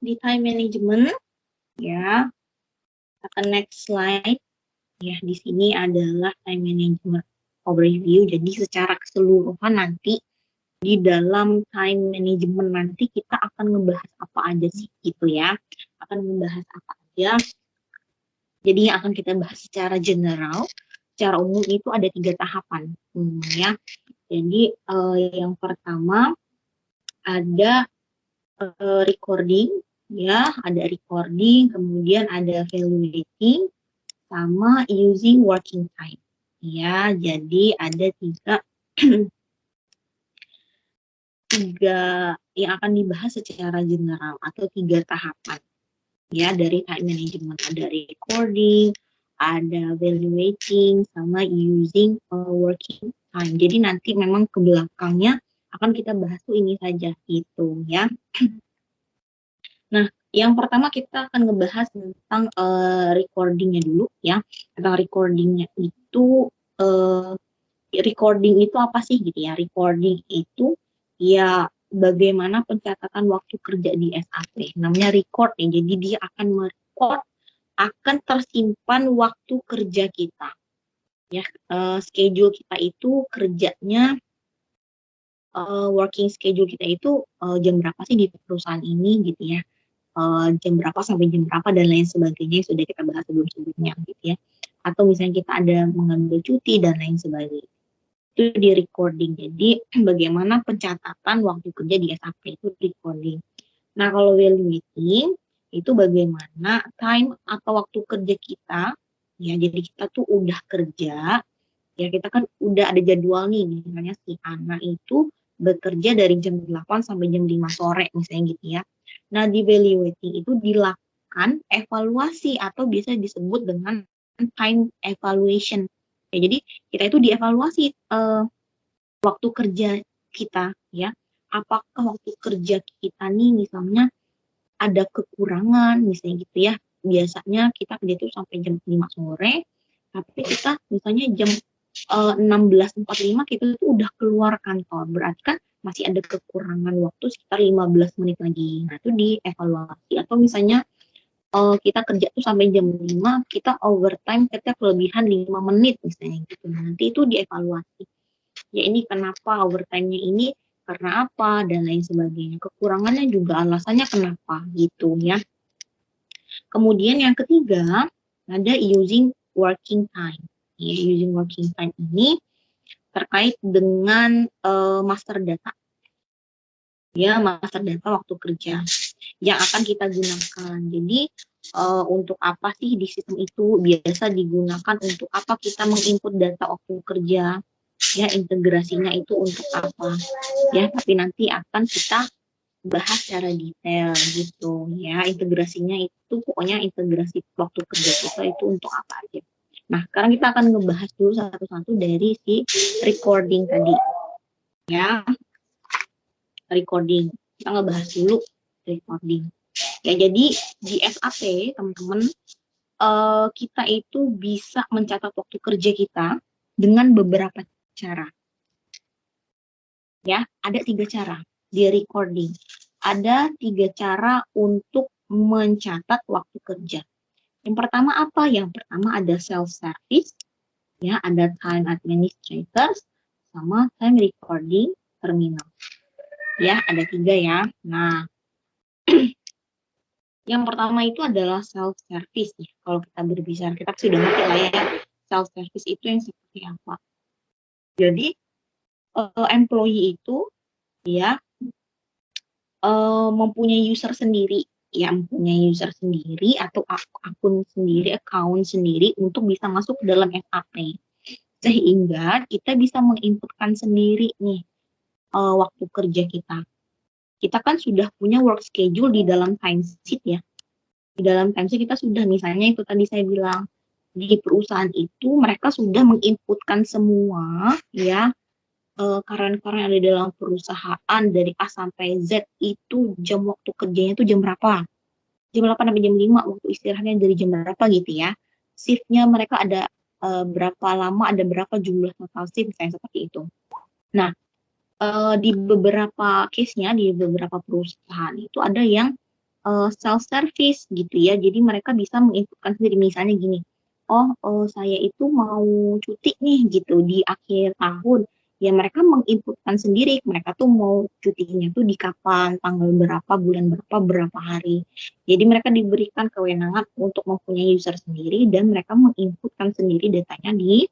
di time management, ya. Akan next slide. Ya, di sini adalah time management overview. Jadi secara keseluruhan nanti di dalam time management nanti kita akan ngebahas apa aja sih gitu ya. Akan ngebahas apa aja. Jadi yang akan kita bahas secara general, secara umum itu ada 3 tahapan ya. Jadi yang pertama ada recording ya, ada recording, kemudian ada evaluating, sama using working time. Ya, jadi ada tiga yang akan dibahas secara general atau 3 tahapan ya dari time management. Ada recording, ada evaluating, sama using working time. Jadi nanti memang ke belakangnya akan kita bahas tuh ini saja gitu ya. Nah, yang pertama kita akan ngebahas tentang recordingnya dulu ya. Tentang recordingnya itu recording itu apa sih gitu ya? Recording itu ya bagaimana pencatatan waktu kerja di SAP. Namanya record ya. Jadi dia akan merecord, akan tersimpan waktu kerja kita. Ya, schedule kita itu kerjanya working schedule kita itu jam berapa sih di perusahaan ini gitu ya. Jam berapa sampai jam berapa dan lain sebagainya yang sudah kita bahas sebelum-sebelumnya gitu ya. Atau misalnya kita ada mengambil cuti dan lain sebagainya. Itu di recording. Jadi bagaimana pencatatan waktu kerja di SAP itu recording. Nah, kalau evaluating itu bagaimana time atau waktu kerja kita ya. Jadi kita tuh udah kerja ya, kita kan udah ada jadwal nih, misalnya si Ana itu bekerja dari jam 8 sampai jam 5 sore misalnya gitu ya. Nah, di evaluating itu dilakukan evaluasi atau biasa disebut dengan time evaluation. Ya, jadi kita itu dievaluasi waktu kerja kita ya. Apakah waktu kerja kita nih misalnya ada kekurangan misalnya gitu ya. Biasanya kita kerja itu sampai jam 5 sore, tapi kita misalnya jam 16.45 kita tuh udah keluar kantor. Berarti kan masih ada kekurangan waktu sekitar 15 menit lagi. Nah, itu dievaluasi. Atau misalnya kita kerja tuh sampai jam 5, kita overtime, kita kelebihan 5 menit misalnya gitu. Nanti itu dievaluasi. Ya ini kenapa overtime-nya ini, karena apa, dan lain sebagainya. Kekurangannya juga alasannya kenapa gitu ya. Kemudian yang ketiga, ada using working time. Ya, using working time ini terkait dengan master data. Ya, master data waktu kerja yang akan kita gunakan. Jadi untuk apa sih di sistem itu biasa digunakan, untuk apa kita menginput data waktu kerja, ya integrasinya itu untuk apa ya, tapi nanti akan kita bahas secara detail gitu ya. Integrasinya itu pokoknya integrasi waktu kerja kita itu untuk apa aja. Nah, sekarang kita akan ngebahas dulu satu-satu dari si recording tadi ya. Recording, kita ngebahas dulu recording ya. Jadi di SAP teman-teman, kita itu bisa mencatat waktu kerja kita dengan beberapa cara ya. Ada 3 cara di recording. Ada 3 cara untuk mencatat waktu kerja. Yang pertama apa? Yang pertama ada self-service, ya, ada time administrators, sama time recording terminal. Ya, ada 3 ya. Nah, yang pertama itu adalah self-service. Ya. Kalau kita berbicara, kita sudah ngerti lah ya, self-service itu yang seperti apa. Jadi, employee itu ya mempunyai user sendiri, ya mempunyai user sendiri atau akun sendiri, account sendiri untuk bisa masuk ke dalam SAP. Sehingga kita bisa menginputkan sendiri nih waktu kerja kita. Kita kan sudah punya work schedule di dalam timesheet ya. Di dalam timesheet kita sudah, misalnya itu tadi saya bilang, di perusahaan itu mereka sudah menginputkan semua ya, karyawan-karyawan yang ada dalam perusahaan dari A sampai Z itu jam waktu kerjanya itu jam berapa. Jam 8 sampai jam 5, waktu istirahatnya dari jam berapa gitu ya. Shiftnya mereka ada berapa lama, ada berapa jumlah total shift, misalnya seperti itu. Nah, di beberapa case-nya, di beberapa perusahaan itu ada yang self service gitu ya. Jadi mereka bisa menginputkan sendiri, misalnya gini, saya itu mau cuti nih gitu di akhir tahun. Ya mereka menginputkan sendiri, mereka tuh mau cutinya tuh di kapan, tanggal berapa, bulan berapa, berapa hari. Jadi mereka diberikan kewenangan untuk mempunyai user sendiri dan mereka menginputkan sendiri datanya di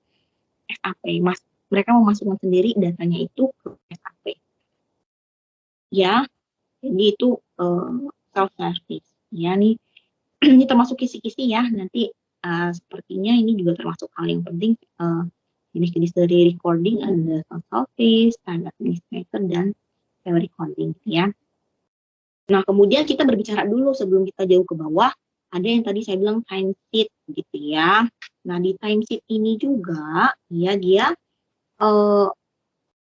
SAP. Mereka memasukkan sendiri datanya itu ke SAP. Ya, jadi itu self service. Ya nih, ini termasuk kisi-kisi ya. Nanti sepertinya ini juga termasuk hal yang penting. Jenis-jenis dari recording ada self service, standard administrator, dan recording ya. Nah, kemudian kita berbicara dulu sebelum kita jauh ke bawah, ada yang tadi saya bilang time sheet gitu ya. Nah, di time sheet ini juga ya dia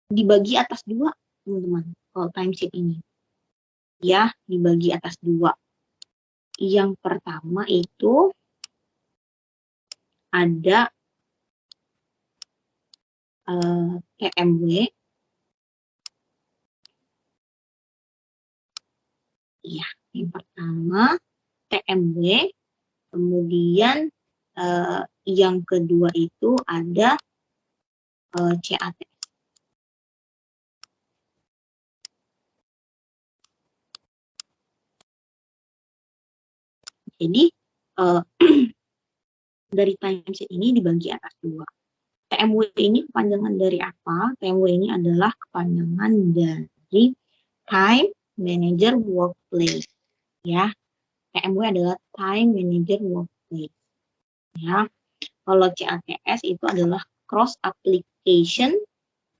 dibagi atas dua, teman-teman. Kalau time sheet ini ya dibagi atas dua. Yang pertama itu ada TMW. Iya, yang pertama TMW, kemudian yang kedua itu ada CAT. Jadi dari timesheet ini dibagi atas dua. TMW ini kepanjangan dari apa? TMW ini adalah kepanjangan dari Time Manager Workplace. Ya, TMW adalah Time Manager Workplace. Ya, kalau CATS itu adalah Cross Application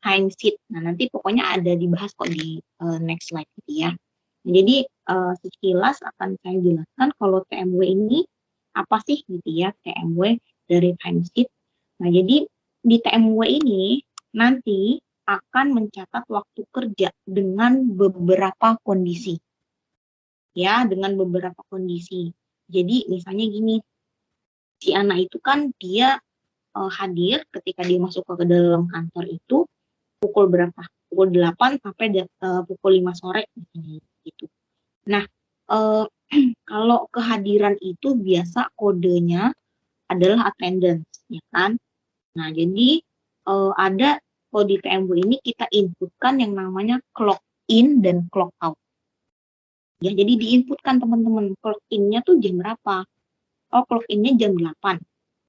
Timesheet. Nah, nanti pokoknya ada dibahas kok di next slide gitu ya. Jadi sekilas akan saya jelaskan kalau TMW ini apa sih gitu ya, TMW dari timesheet. Nah, jadi di TMW ini nanti akan mencatat waktu kerja dengan beberapa kondisi. Ya, dengan beberapa kondisi. Jadi misalnya gini, si anak itu kan dia hadir ketika dia masuk ke dalam kantor itu pukul berapa? Pukul 8 sampai pukul 5 sore gitu. Nah, kalau kehadiran itu biasa kodenya adalah attendance, ya kan? Nah, jadi ada kode TMW ini kita inputkan yang namanya clock in dan clock out. Ya, jadi diinputkan teman-teman, clock in-nya tuh jam berapa? Oh, clock in-nya jam 8.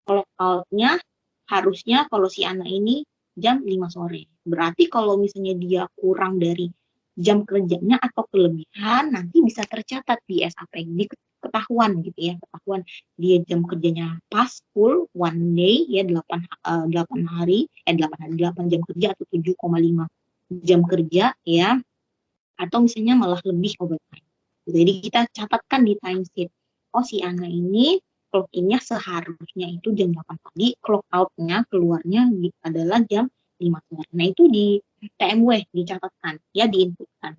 Clock out-nya harusnya kalau si anak ini jam 5 sore. Berarti kalau misalnya dia kurang dari jam kerjanya atau kelebihan, nanti bisa tercatat di SAP, di ketahuan gitu ya, ketahuan dia jam kerjanya pas full one day ya 8 hari 8 jam kerja atau 7,5 jam kerja ya, atau misalnya malah lebih overtime. Jadi kita catatkan di timesheet. Oh, si anak ini clock in-nya seharusnya itu jam 8 pagi, clock out-nya keluarnya adalah jam 5 sore. Nah, itu di TMW dicatatkan, ya diinputkan.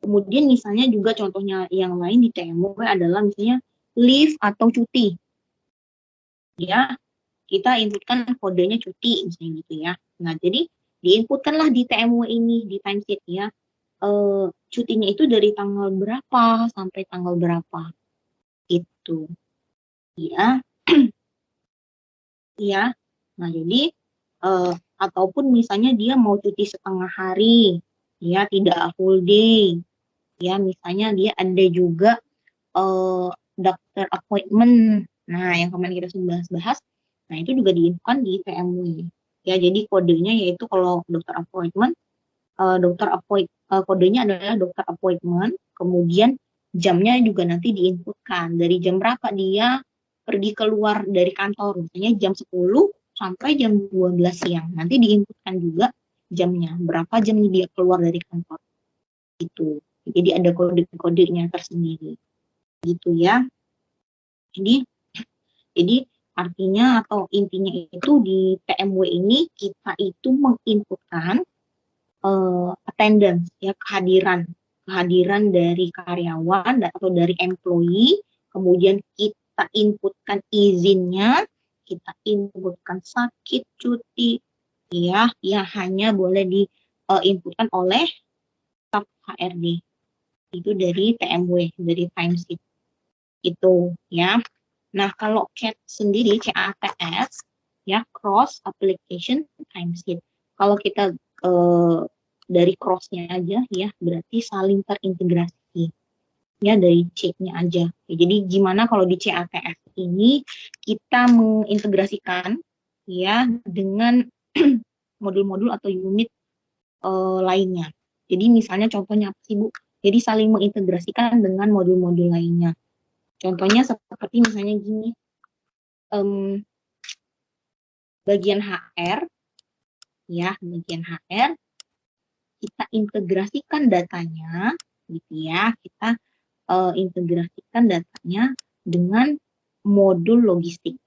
Kemudian misalnya juga contohnya yang lain di TMW adalah misalnya leave atau cuti. Ya, kita inputkan kodenya cuti misalnya gitu ya. Nah, jadi diinputkanlah di TMW ini, di timesheet ya. Cutinya itu dari tanggal berapa sampai tanggal berapa. Itu. Ya. Ya. Nah, jadi ataupun misalnya dia mau cuti setengah hari, ya tidak full day. Ya, misalnya dia ada juga doctor appointment. Nah, yang kemarin kita sudah bahas, nah itu juga diinfokan di TMW. Ya, jadi kodenya yaitu kalau dokter appointment, kodenya adalah dokter appointment, kemudian jamnya juga nanti diinputkan dari jam berapa dia pergi keluar dari kantor, misalnya jam 10 sampai jam 12 siang. Nanti diinputkan juga jamnya, berapa jam dia keluar dari kantor. Itu. Jadi ada kode-kodenya tersendiri. Gitu ya. Jadi artinya atau intinya itu di TMW ini kita itu menginputkan attendance ya, kehadiran dari karyawan atau dari employee, kemudian kita inputkan izinnya, kita inputkan sakit, cuti ya, yang hanya boleh diinputkan oleh staf HRD. Itu dari TMW, dari timesheet Itu ya. Nah, kalau CAT sendiri, CATS, ya, Cross Application Timesheet. Kalau kita dari cross-nya aja, ya, berarti saling terintegrasi, ya, dari C-nya aja. Ya, jadi gimana kalau di CATS ini kita mengintegrasikan, ya, dengan modul-modul atau unit lainnya. Jadi misalnya contohnya apa sih, Bu? Jadi saling mengintegrasikan dengan modul-modul lainnya. Contohnya seperti misalnya gini, bagian HR, ya, bagian HR, kita integrasikan datanya, gitu ya, kita integrasikan datanya dengan modul logistik.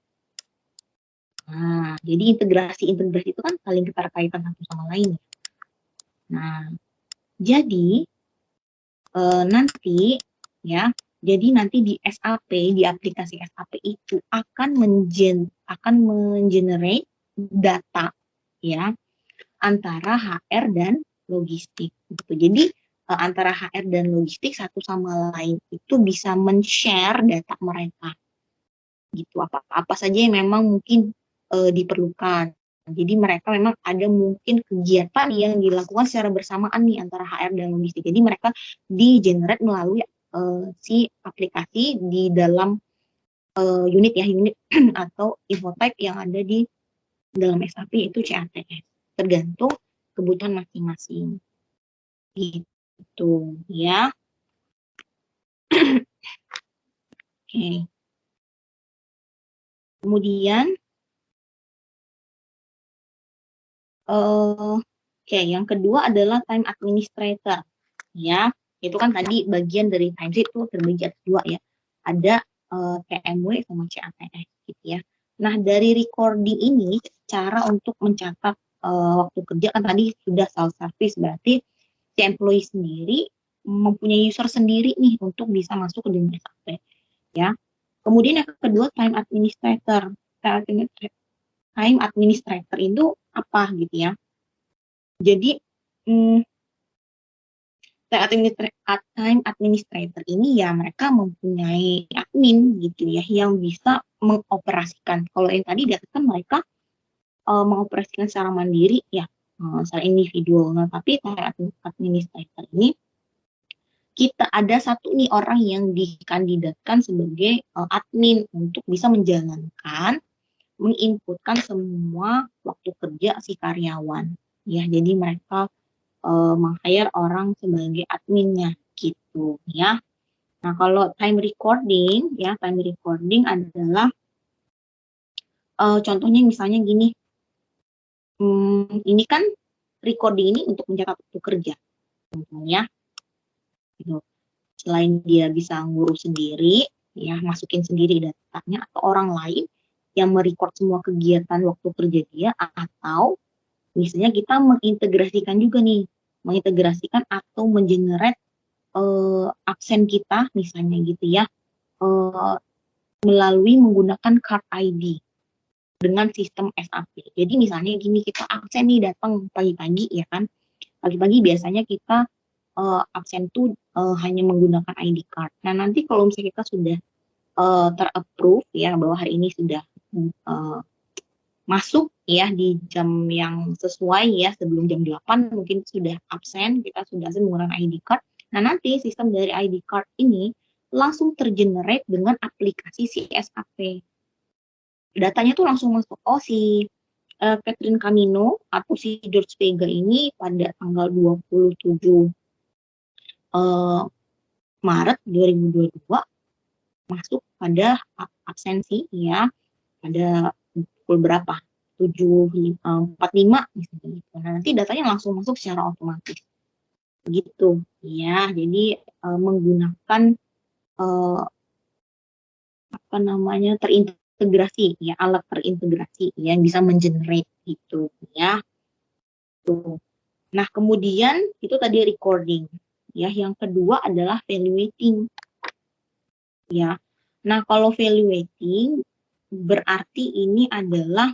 Nah, jadi integrasi-integrasi itu kan saling keterkaitan satu sama lain. Nah, jadi nanti ya, jadi nanti di SAP, di aplikasi SAP itu akan mengenerate data, ya, antara HR dan logistik gitu. Jadi antara HR dan logistik satu sama lain itu bisa men-share data mereka gitu, apa saja yang memang mungkin diperlukan. Jadi mereka memang ada mungkin kegiatan yang dilakukan secara bersamaan nih antara HR dan logistik. Jadi mereka di-generate melalui si aplikasi di dalam unit ya, unit atau infotype yang ada di dalam SAP itu CATS. Tergantung kebutuhan masing-masing. Gitu ya. Oke. Kemudian oke, yang kedua adalah time administrator. Ya, itu kan tadi bagian dari timesheet itu terbagi atas dua ya. Ada TMW sama CATS gitu ya. Nah, dari recording ini cara untuk mencatat waktu kerja kan tadi sudah self service, berarti si employee sendiri mempunyai user sendiri nih untuk bisa masuk ke dalam SAP ya. Kemudian yang kedua time administrator. Time administrator itu apa gitu ya? Jadi time administrator ini ya mereka mempunyai admin gitu ya yang bisa mengoperasikan. Kalau yang tadi dikatakan mereka mengoperasikan secara mandiri ya, secara individual. Nah, tapi time administrator ini kita ada satu nih orang yang dikandidatkan sebagai admin untuk bisa menjalankan, menginputkan semua waktu kerja si karyawan. Ya, jadi mereka meng-hire orang sebagai adminnya gitu ya. Nah, kalau time recording ya, time recording adalah contohnya misalnya gini. Ini kan recording ini untuk mencatat waktu kerja. Contohnya gitu. Selain dia bisa ngurus sendiri ya, masukin sendiri datanya, atau orang lain yang merecord semua kegiatan waktu kerja dia, atau misalnya kita mengintegrasikan juga nih, mengintegrasikan atau mengenerate absen kita misalnya gitu ya, melalui menggunakan card ID dengan sistem SAP. Jadi misalnya gini, kita absen nih datang pagi-pagi ya kan, pagi-pagi biasanya kita absen tuh hanya menggunakan ID card. Nah, nanti kalau misalnya kita sudah terapprove ya bahwa hari ini sudah masuk ya di jam yang sesuai ya, sebelum jam 8 mungkin sudah absen, kita sudah menggunakan ID card. Nah, nanti sistem dari ID card ini langsung tergenerate dengan aplikasi si SAP. Datanya tuh langsung masuk. Oh, si Catherine Camino atau si George Vega ini pada tanggal 27 Maret 2022 masuk pada absensi ya, pada pukul berapa, 7.45 misalnya gitu. Nah, nanti datanya langsung masuk secara otomatis gitu ya. Jadi menggunakan apa namanya, terintegrasi ya, alat terintegrasi yang bisa mengenerate gitu ya. Tuh. Nah, kemudian itu tadi recording ya. Yang kedua adalah evaluating ya. Nah, kalau evaluating berarti ini adalah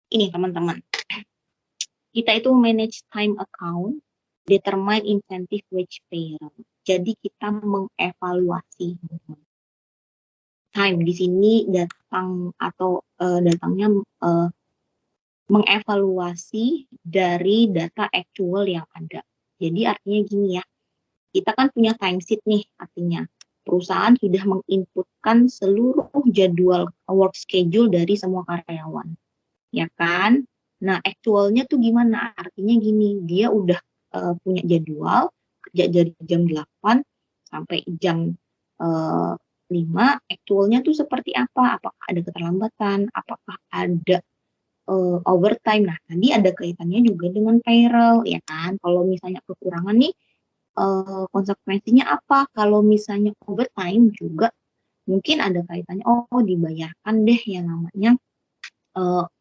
ini teman-teman, kita itu manage time account, determine incentive wage payroll. Jadi kita mengevaluasi. Time di sini datang atau datangnya mengevaluasi dari data actual yang ada. Jadi artinya gini ya, kita kan punya timesheet nih, artinya perusahaan sudah menginputkan seluruh jadwal work schedule dari semua karyawan, ya kan? Nah, actualnya tuh gimana? Artinya gini, dia udah punya jadwal kerja dari jam 8 sampai jam 5, actualnya tuh seperti apa? Apakah ada keterlambatan? Apakah ada overtime? Nah, tadi ada kaitannya juga dengan payroll, ya kan? Kalau misalnya kekurangan nih, konsekuensinya apa? Kalau misalnya overtime juga mungkin ada kaitannya, oh dibayarkan deh yang namanya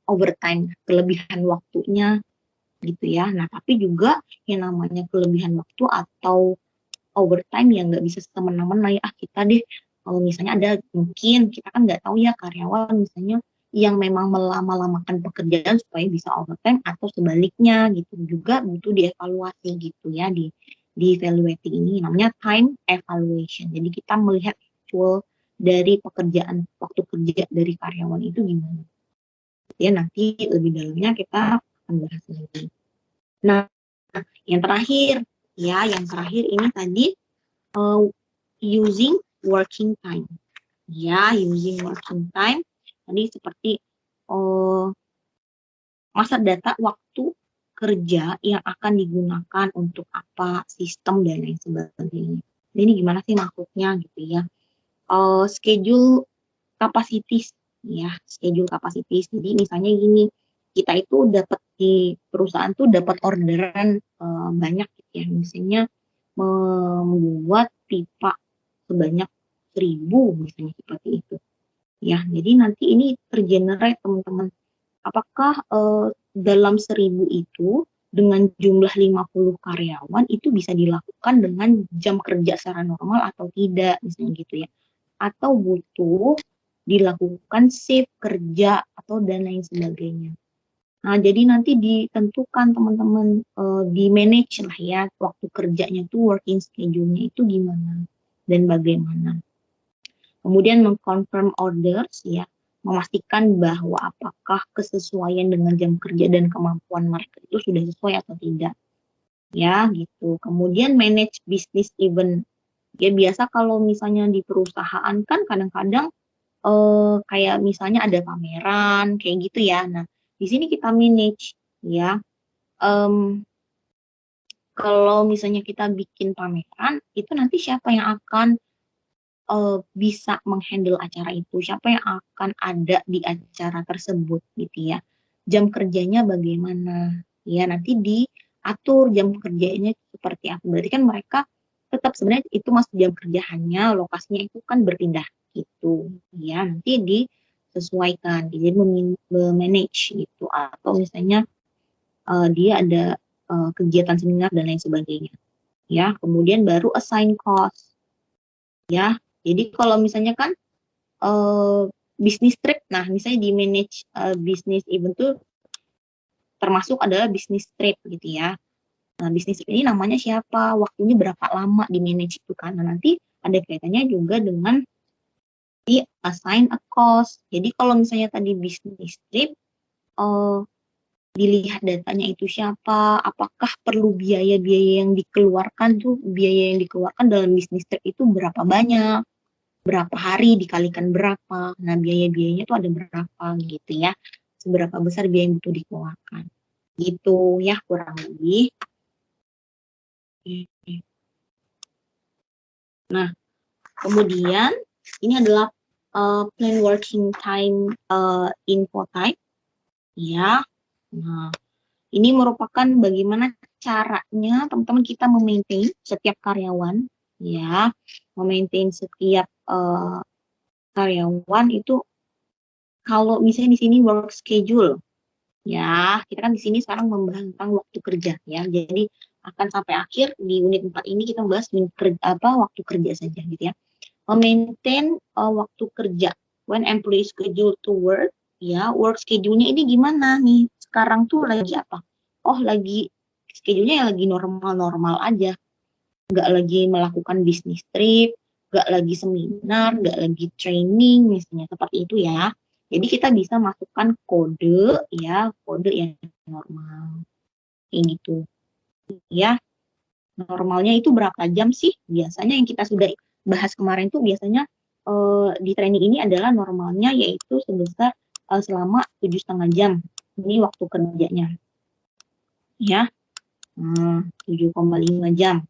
overtime, kelebihan waktunya gitu ya. Nah, tapi juga yang namanya kelebihan waktu atau overtime yang nggak bisa semena-mena ya, kita deh, kalau misalnya ada, mungkin kita kan nggak tahu ya karyawan misalnya yang memang melama-lamakan pekerjaan supaya bisa overtime atau sebaliknya gitu, juga butuh dievaluasi gitu ya, di evaluating ini namanya time evaluation. Jadi kita melihat actual dari pekerjaan, waktu kerja dari karyawan itu gimana. Ya nanti lebih dalamnya kita akan bahas lagi. Nah, yang terakhir ini tadi using working time. Ya, using working time tadi seperti masa data waktu kerja yang akan digunakan untuk apa, sistem dan lain sebagainya. Ini gimana sih maksudnya gitu ya? Schedule capacities ya, schedule capacities. Jadi misalnya gini, kita itu dapat di perusahaan tuh dapat orderan banyak gitu ya, misalnya membuat pipa sebanyak 1.000 misalnya seperti itu. Ya, jadi nanti ini tergenerate teman-teman. Apakah dalam 1.000 itu dengan jumlah 50 karyawan itu bisa dilakukan dengan jam kerja secara normal atau tidak misalnya gitu ya. Atau butuh dilakukan shift kerja atau dan lain sebagainya. Nah, jadi nanti ditentukan teman-teman, di manage lah ya waktu kerjanya tuh, working schedule-nya itu gimana dan bagaimana. Kemudian mengconfirm orders ya, memastikan bahwa apakah kesesuaian dengan jam kerja dan kemampuan mereka itu sudah sesuai atau tidak. Ya, gitu. Kemudian manage business event. Ya biasa kalau misalnya di perusahaan kan kadang-kadang kayak misalnya ada pameran kayak gitu ya. Nah, di sini kita manage ya. Kalau misalnya kita bikin pameran, itu nanti siapa yang akan bisa menghandle acara itu, siapa yang akan ada di acara tersebut gitu ya. Jam kerjanya bagaimana? Ya, nanti diatur jam kerjanya seperti apa. Berarti kan mereka tetap sebenarnya itu masuk jam kerja, hanya lokasinya itu kan berpindah gitu. Ya, nanti disesuaikan, jadi memanage gitu, atau misalnya dia ada kegiatan seminar dan lain sebagainya. Ya, kemudian baru assign cost. Ya, jadi kalau misalnya kan bisnis trip, nah misalnya di manage bisnis event tuh termasuk adalah bisnis trip gitu ya. Nah, bisnis trip ini namanya siapa, waktunya berapa lama di manage itu kan. Nah, nanti ada kaitannya juga dengan di assign a cost. Jadi kalau misalnya tadi bisnis trip, dilihat datanya itu siapa, apakah perlu biaya-biaya yang dikeluarkan tuh, biaya yang dikeluarkan dalam bisnis trip itu berapa banyak, berapa hari dikalikan berapa. Nah, biaya-biayanya tuh ada berapa gitu ya. Seberapa besar biaya yang butuh dikeluarkan. Gitu ya kurang lebih. Nah, kemudian ini adalah plan working time info type ya. Nah, ini merupakan bagaimana caranya teman-teman kita memaintain setiap karyawan ya, memaintain setiap karyawan itu. Kalau misalnya di sini work schedule, ya kita kan di sini sekarang membahas tentang waktu kerja ya. Jadi akan sampai akhir di unit 4 ini kita membahas waktu kerja saja gitu ya. Memaintain waktu kerja when employee schedule to work, ya work schedule-nya ini gimana nih? Sekarang tuh lagi apa? Oh lagi schedule-nya lagi normal-normal aja. nggak lagi melakukan bisnis trip, nggak lagi seminar, nggak lagi training, misalnya seperti itu ya. Jadi kita bisa masukkan kode ya, kode yang normal, kayak gitu ya. Normalnya itu berapa jam sih? Biasanya yang kita sudah bahas kemarin tuh biasanya di training ini adalah normalnya yaitu sebesar selama 7,5 jam. Ini waktu kerjanya ya. 7,5 jam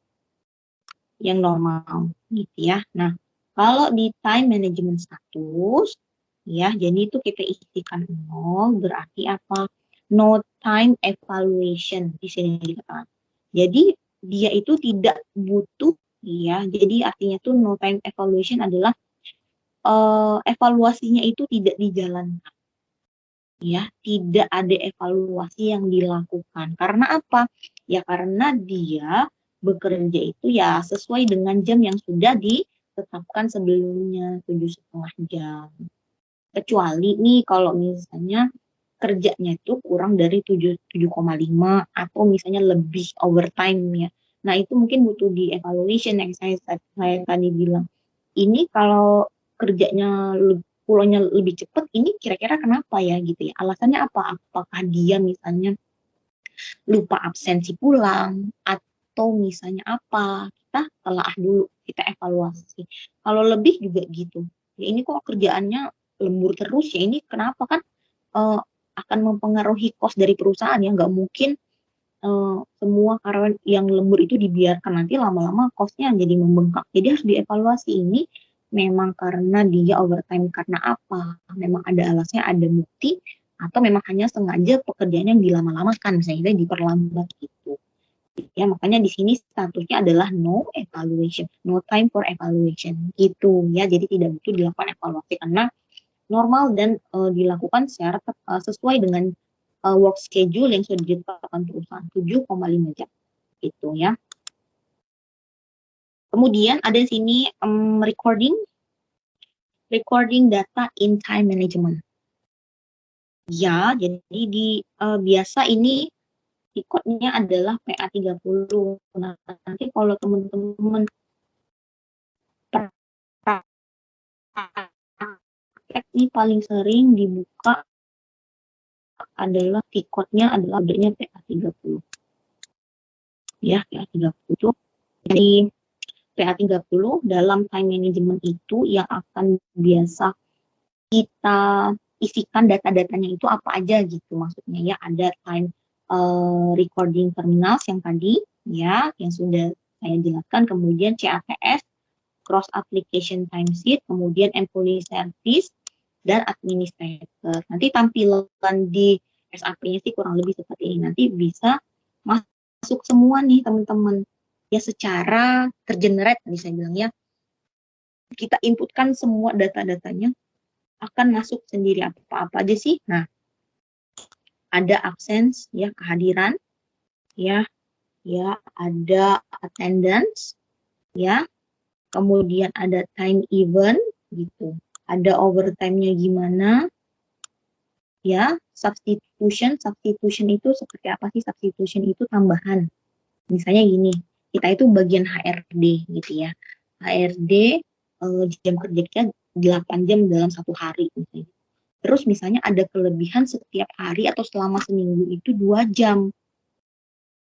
yang normal gitu ya. Nah, kalau di time management status ya, jadi itu kita isikan 0 berarti apa? No time evaluation di sini dikatakan. Jadi dia itu tidak butuh ya. Jadi artinya tuh no time evaluation adalah evaluasinya itu tidak dijalankan ya, tidak ada evaluasi yang dilakukan. Karena apa? Ya karena dia bekerja itu ya sesuai dengan jam yang sudah ditetapkan sebelumnya 7,5 jam. Kecuali nih kalau misalnya kerjanya itu kurang dari 7,5 atau misalnya lebih overtime ya. Nah, itu mungkin butuh di evaluation yang saya tadi bilang. Ini kalau kerjanya pulangnya lebih cepat, ini kira-kira kenapa ya gitu ya? Alasannya apa? Apakah dia misalnya lupa absensi pulang atau misalnya apa? Kita telah dulu, kita evaluasi. Kalau lebih juga gitu. Ya ini kok kerjaannya lembur terus ya, ini kenapa kan uh, akan mempengaruhi cost dari perusahaan ya, nggak mungkin semua karyawan yang lembur itu dibiarkan, nanti lama-lama costnya jadi membengkak. Jadi harus dievaluasi ini memang karena dia overtime karena apa, memang ada alasnya, ada bukti, atau memang hanya sengaja pekerjaan yang dilama-lamakan, misalnya diperlambat gitu. Ya makanya di sini statusnya adalah no evaluation, no time for evaluation gitu ya. Jadi tidak butuh dilakukan evaluasi karena normal dan dilakukan secara sesuai dengan work schedule yang sudah ditetapkan perusahaan 7,5 jam gitu ya. Kemudian ada di sini recording data in time management. Ya, jadi di biasa ini recordnya adalah PA30. Nah, nanti kalau teman-teman praktek ini paling sering dibuka adalah tiketnya adalah update-nya PA30. Ya, PA30. Jadi PA30 dalam time management itu yang akan biasa kita isikan data-datanya itu apa aja gitu maksudnya ya. Ada time recording terminals yang tadi ya yang sudah saya jelaskan, kemudian CATS, cross application timesheet, kemudian employee service dan administrator. Nanti tampilan di SAP-nya sih kurang lebih seperti ini. Nanti bisa masuk semua nih teman-teman ya secara tergenerate tadi saya bilang ya, kita inputkan semua data-datanya akan masuk sendiri. Apa aja sih? Nah, ada absence ya, kehadiran ya, ada attendance ya, kemudian ada time event gitu, ada overtime-nya gimana ya, substitution itu seperti apa sih? Substitution itu tambahan. Misalnya gini, kita itu bagian HRD gitu ya. HRD jam kerja kita 8 jam dalam satu hari misalnya. Terus misalnya ada kelebihan setiap hari atau selama seminggu itu 2 jam.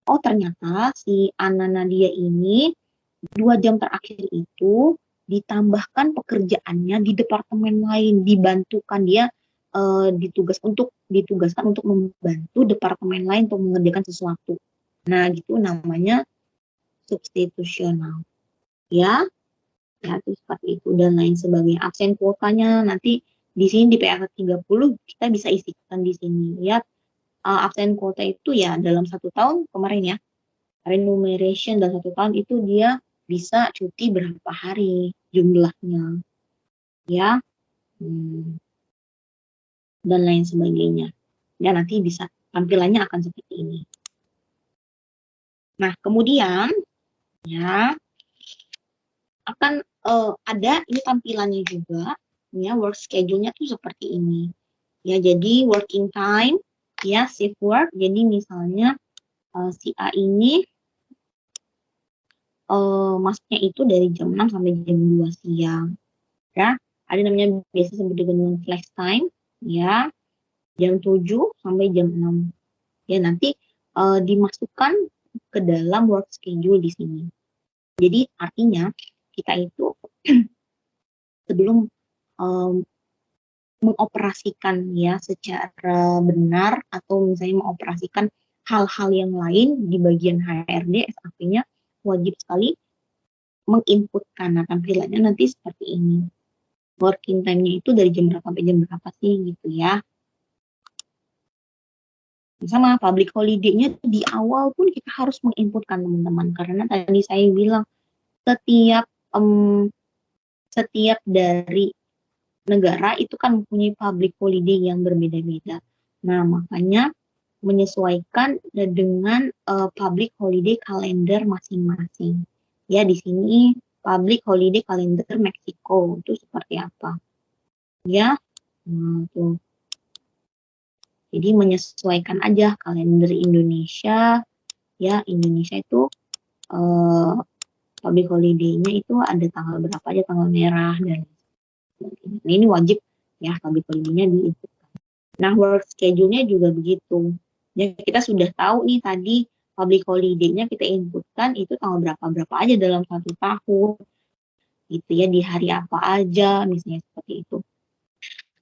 Oh ternyata si Ana Nadia ini 2 jam terakhir itu ditambahkan pekerjaannya di departemen lain, dibantukan dia ditugaskan untuk membantu departemen lain untuk mengerjakan sesuatu. Nah gitu namanya substitusional. Ya, itu seperti itu dan lain sebagainya. Absen kuotanya nanti di sini di PAK 30 kita bisa isikan di sini ya. Absen kuota itu ya dalam 1 tahun kemarin ya, remuneration dalam 1 tahun itu dia bisa cuti berapa hari jumlahnya ya, dan lain sebagainya ya, nanti bisa tampilannya akan seperti ini. Nah kemudian ya akan ada ini tampilannya juga ya, work schedule-nya tuh seperti ini ya. Jadi working time ya, shift work. Jadi misalnya si A ini masuknya itu dari jam 6 sampai jam 2 siang. Ya, ada namanya biasa disebut dengan flex time, ya, jam 7 sampai jam 6. Ya, nanti dimasukkan ke dalam work schedule di sini. Jadi artinya kita itu sebelum mengoperasikan ya secara benar atau misalnya mengoperasikan hal-hal yang lain di bagian HRD, SAP-nya wajib sekali menginputkan. Nah, tampilannya nanti seperti ini. Working time-nya itu dari jam berapa sampai jam berapa sih gitu ya. Sama public holiday-nya di awal pun kita harus menginputkan teman-teman, karena tadi saya bilang setiap dari negara itu kan mempunyai public holiday yang berbeda-beda. Nah, makanya menyesuaikan dengan public holiday kalender masing-masing. Ya, di sini public holiday kalender Meksiko itu seperti apa? Ya, tuh. Jadi menyesuaikan aja kalender Indonesia. Ya, Indonesia itu public holiday-nya itu ada tanggal berapa aja, tanggal merah dan sebagainya. Nah, ini wajib ya public holiday-nya diinputkan. Nah, work schedule-nya juga begitu. Ya, kita sudah tahu nih tadi public holiday-nya kita inputkan itu tanggal berapa aja dalam 1 tahun. Gitu ya, di hari apa aja, misalnya seperti itu.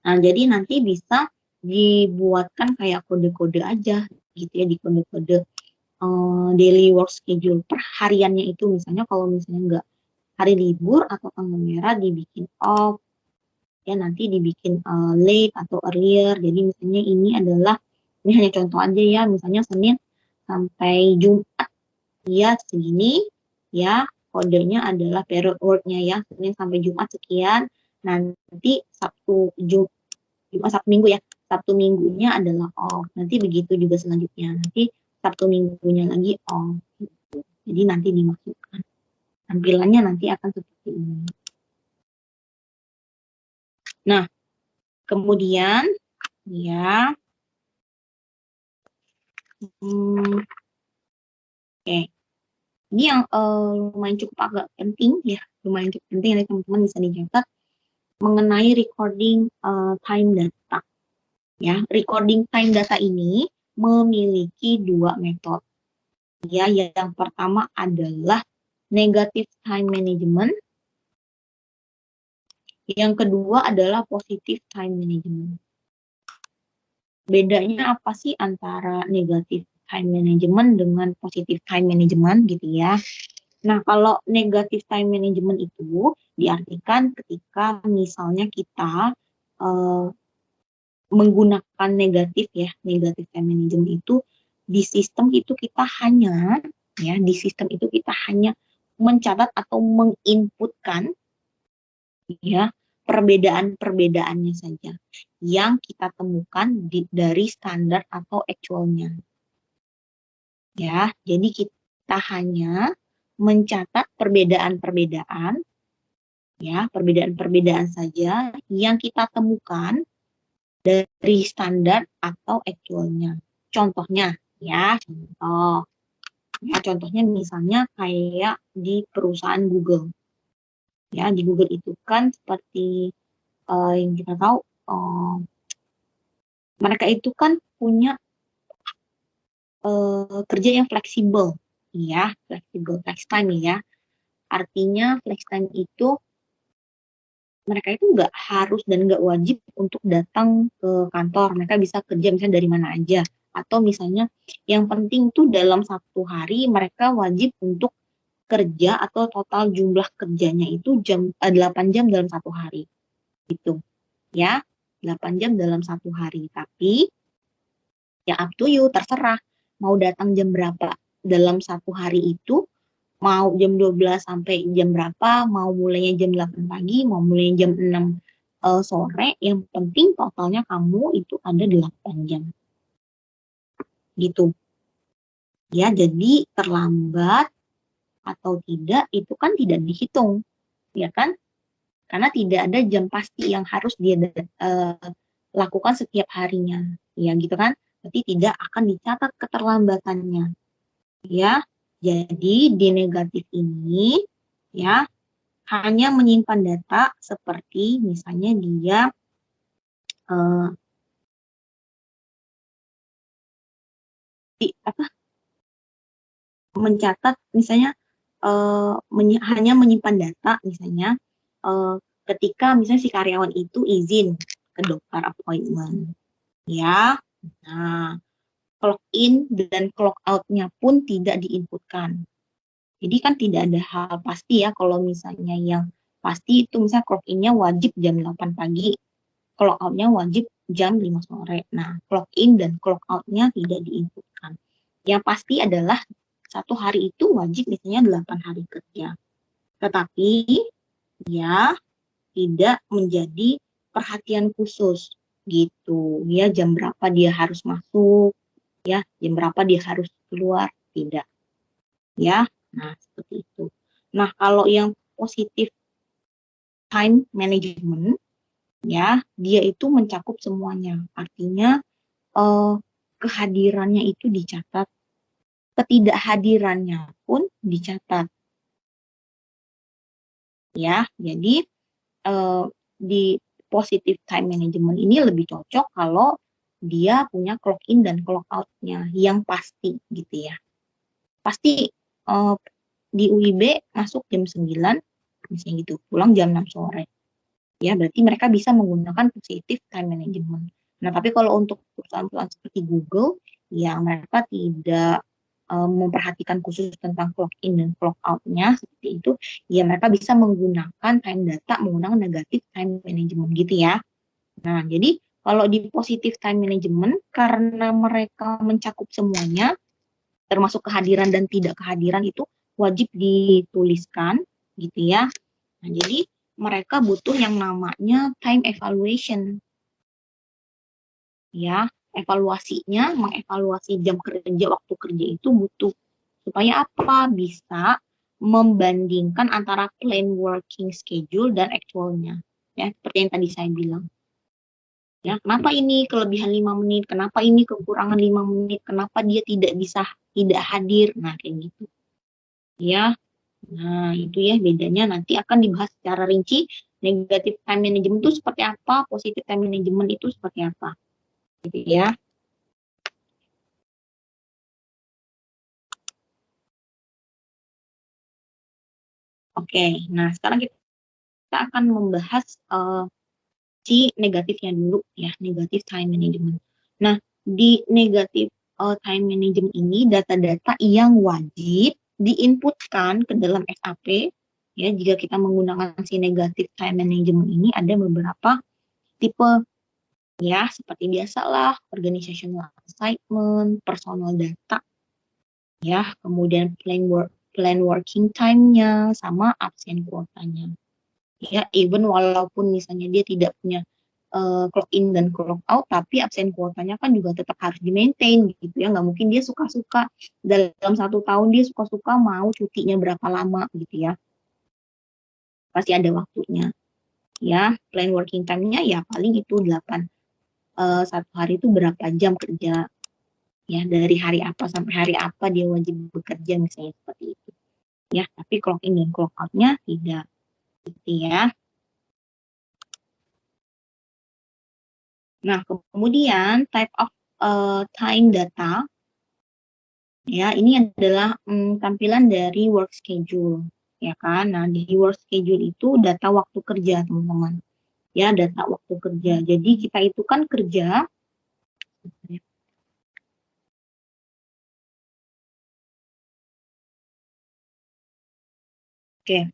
Nah, jadi nanti bisa dibuatkan kayak kode-kode aja gitu ya, di kode-kode daily work schedule per hariannya itu, misalnya kalau misalnya nggak hari libur atau tanggal merah dibikin off ya, nanti dibikin late atau earlier. Jadi misalnya ini hanya contoh aja ya, misalnya Senin sampai Jumat ya segini ya, kodenya adalah period work-nya ya, Senin sampai Jumat sekian. Nanti Jumat Sabtu Minggu ya, Sabtu Minggunya adalah off. Nanti begitu juga selanjutnya, nanti Sabtu Minggunya lagi off. Jadi nanti dimasukkan. Tampilannya nanti akan seperti ini. Nah, kemudian ya, oke. Ini yang lumayan cukup agak penting ya, lumayan cukup penting ya teman-teman bisa dicatat mengenai recording time data. Ya, recording time data ini memiliki 2 metode. Ya, yang pertama adalah negative time management. Yang kedua adalah positive time management. Bedanya apa sih antara negative time management dengan positive time management gitu ya? Nah, kalau negative time management itu diartikan ketika misalnya kita menggunakan negatif time management itu di sistem itu kita hanya mencatat atau menginputkan ya perbedaan-perbedaannya saja yang kita temukan dari standar atau actualnya. Ya, jadi kita hanya mencatat perbedaan-perbedaan saja yang kita temukan dari standar atau actualnya. Contohnya contohnya misalnya kayak di perusahaan Google. Ya, di Google itu kan seperti yang kita tahu, mereka itu kan punya kerja yang fleksibel, ya, flex time ya. Artinya flex time itu mereka itu nggak harus dan nggak wajib untuk datang ke kantor. Mereka bisa kerja misalnya dari mana aja. Atau misalnya yang penting tuh dalam 1 hari mereka wajib untuk kerja atau total jumlah kerjanya itu 8 jam dalam 1 hari. Gitu. Ya, 8 jam dalam 1 hari. Tapi ya up to you, terserah. Mau datang jam berapa dalam 1 hari itu, mau jam 12 sampai jam berapa, mau mulainya jam 8 pagi, mau mulainya jam 6 sore, yang penting totalnya kamu itu ada 8 jam. Gitu. Ya, jadi terlambat atau tidak itu kan tidak dihitung, ya kan? Karena tidak ada jam pasti yang harus dia lakukan setiap harinya, ya gitu kan? Berarti tidak akan dicatat keterlambatannya, ya. Jadi di negatif ini ya hanya menyimpan data seperti misalnya dia eh, mencatat misalnya hanya menyimpan data misalnya eh, ketika misalnya si karyawan itu izin ke dokter appointment ya. Nah, clock in dan clock out-nya pun tidak diinputkan. Jadi kan tidak ada hal pasti ya kalau misalnya yang pasti itu misalnya clock in-nya wajib jam 8 pagi, clock out-nya wajib jam 5 sore. Nah, clock in dan clock out-nya tidak diinputkan. Yang pasti adalah satu hari itu wajib misalnya 8 hari kerja. Tetapi ya tidak menjadi perhatian khusus gitu. Ya jam berapa dia harus masuk, ya jam berapa dia harus keluar, tidak. Ya, nah seperti itu. Nah, kalau yang positif time management, ya dia itu mencakup semuanya. Artinya eh, kehadirannya itu dicatat, ketidakhadirannya pun dicatat. Ya, jadi di positive time management ini lebih cocok kalau dia punya clock in dan clock out-nya yang pasti gitu ya. Pasti di UIB masuk jam 9, misalnya gitu, pulang jam 6 sore. Ya, berarti mereka bisa menggunakan positive time management. Nah, tapi kalau untuk perusahaan-perusahaan seperti Google, ya mereka tidak memperhatikan khusus tentang clock in dan clock out-nya seperti itu, ya mereka bisa menggunakan time data menggunakan negatif time management gitu ya. Nah, jadi kalau di positive time management karena mereka mencakup semuanya termasuk kehadiran dan tidak kehadiran itu wajib dituliskan gitu ya. Nah, jadi mereka butuh yang namanya time evaluation ya. Evaluasinya, mengevaluasi jam kerja, waktu kerja itu butuh supaya apa? Bisa membandingkan antara plan working schedule dan actualnya. Ya, seperti yang tadi saya bilang. Ya, kenapa ini kelebihan 5 menit? Kenapa ini kekurangan 5 menit? Kenapa dia tidak hadir? Nah, kayak gitu. Ya, nah itu ya bedanya nanti akan dibahas secara rinci. Negatif time management itu seperti apa? Positif time management itu seperti apa? Gitu ya. Oke, nah sekarang kita akan membahas si negatifnya dulu ya, negatif time management. Nah, di negatif time management ini data-data yang wajib diinputkan ke dalam SAP ya, jika kita menggunakan si negatif time management ini ada beberapa tipe ya, seperti biasalah organizational assignment, personal data ya, kemudian plan working time-nya sama absen kuotanya. Ya, even walaupun misalnya dia tidak punya clock in dan clock out, tapi absen kuotanya kan juga tetap harus di-maintain gitu ya. Nggak mungkin dia suka-suka dalam 1 tahun dia suka-suka mau cutinya berapa lama gitu ya. Pasti ada waktunya. Ya, plan working time-nya ya paling itu 8. Satu hari itu berapa jam kerja ya, dari hari apa sampai hari apa dia wajib bekerja misalnya seperti itu ya. Tapi clock in dan clock out-nya tidak gitu ya. Nah, kemudian type of time data ya, ini adalah tampilan dari work schedule ya kan. Nah, di work schedule itu data waktu kerja teman-teman ya, data waktu kerja. Jadi kita itu kan kerja. Oke,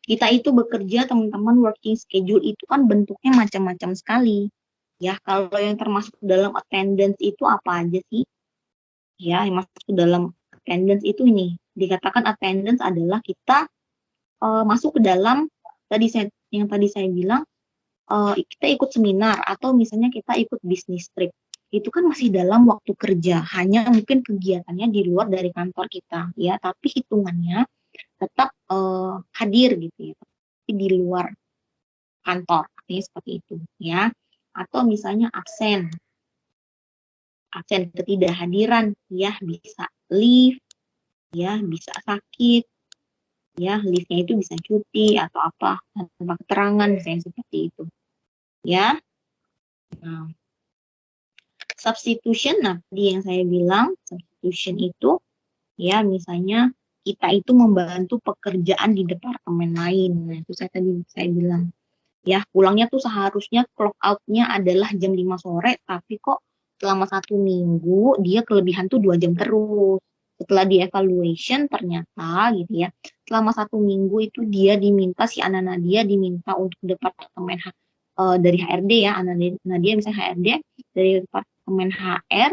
kita itu bekerja teman-teman, working schedule itu kan bentuknya macam-macam sekali. Ya, kalau yang termasuk dalam attendance itu apa aja sih? Ya, yang masuk ke dalam attendance itu ini. Dikatakan attendance adalah kita masuk ke dalam tadi saya bilang kita ikut seminar atau misalnya kita ikut bisnis trip. Itu kan masih dalam waktu kerja, hanya mungkin kegiatannya di luar dari kantor kita ya, tapi hitungannya tetap hadir gitu ya. Tapi di luar kantor, artinya seperti itu ya. Atau misalnya absen ketidakhadiran ya, bisa leave ya bisa sakit, ya leave-nya itu bisa cuti atau apa tanpa keterangan misalnya seperti itu, ya. Nah, substitution, nah tadi yang saya bilang substitution itu ya misalnya kita itu membantu pekerjaan di departemen lain. Nah, itu saya bilang ya pulangnya tuh seharusnya clock out-nya adalah jam 5 sore, tapi kok selama 1 minggu dia kelebihan tuh 2 jam terus. Setelah di evaluation ternyata gitu ya, selama 1 minggu itu dia diminta, si anak Nadia diminta untuk departemen dari HRD ya, anak Nadia misalnya HRD, dari departemen HR,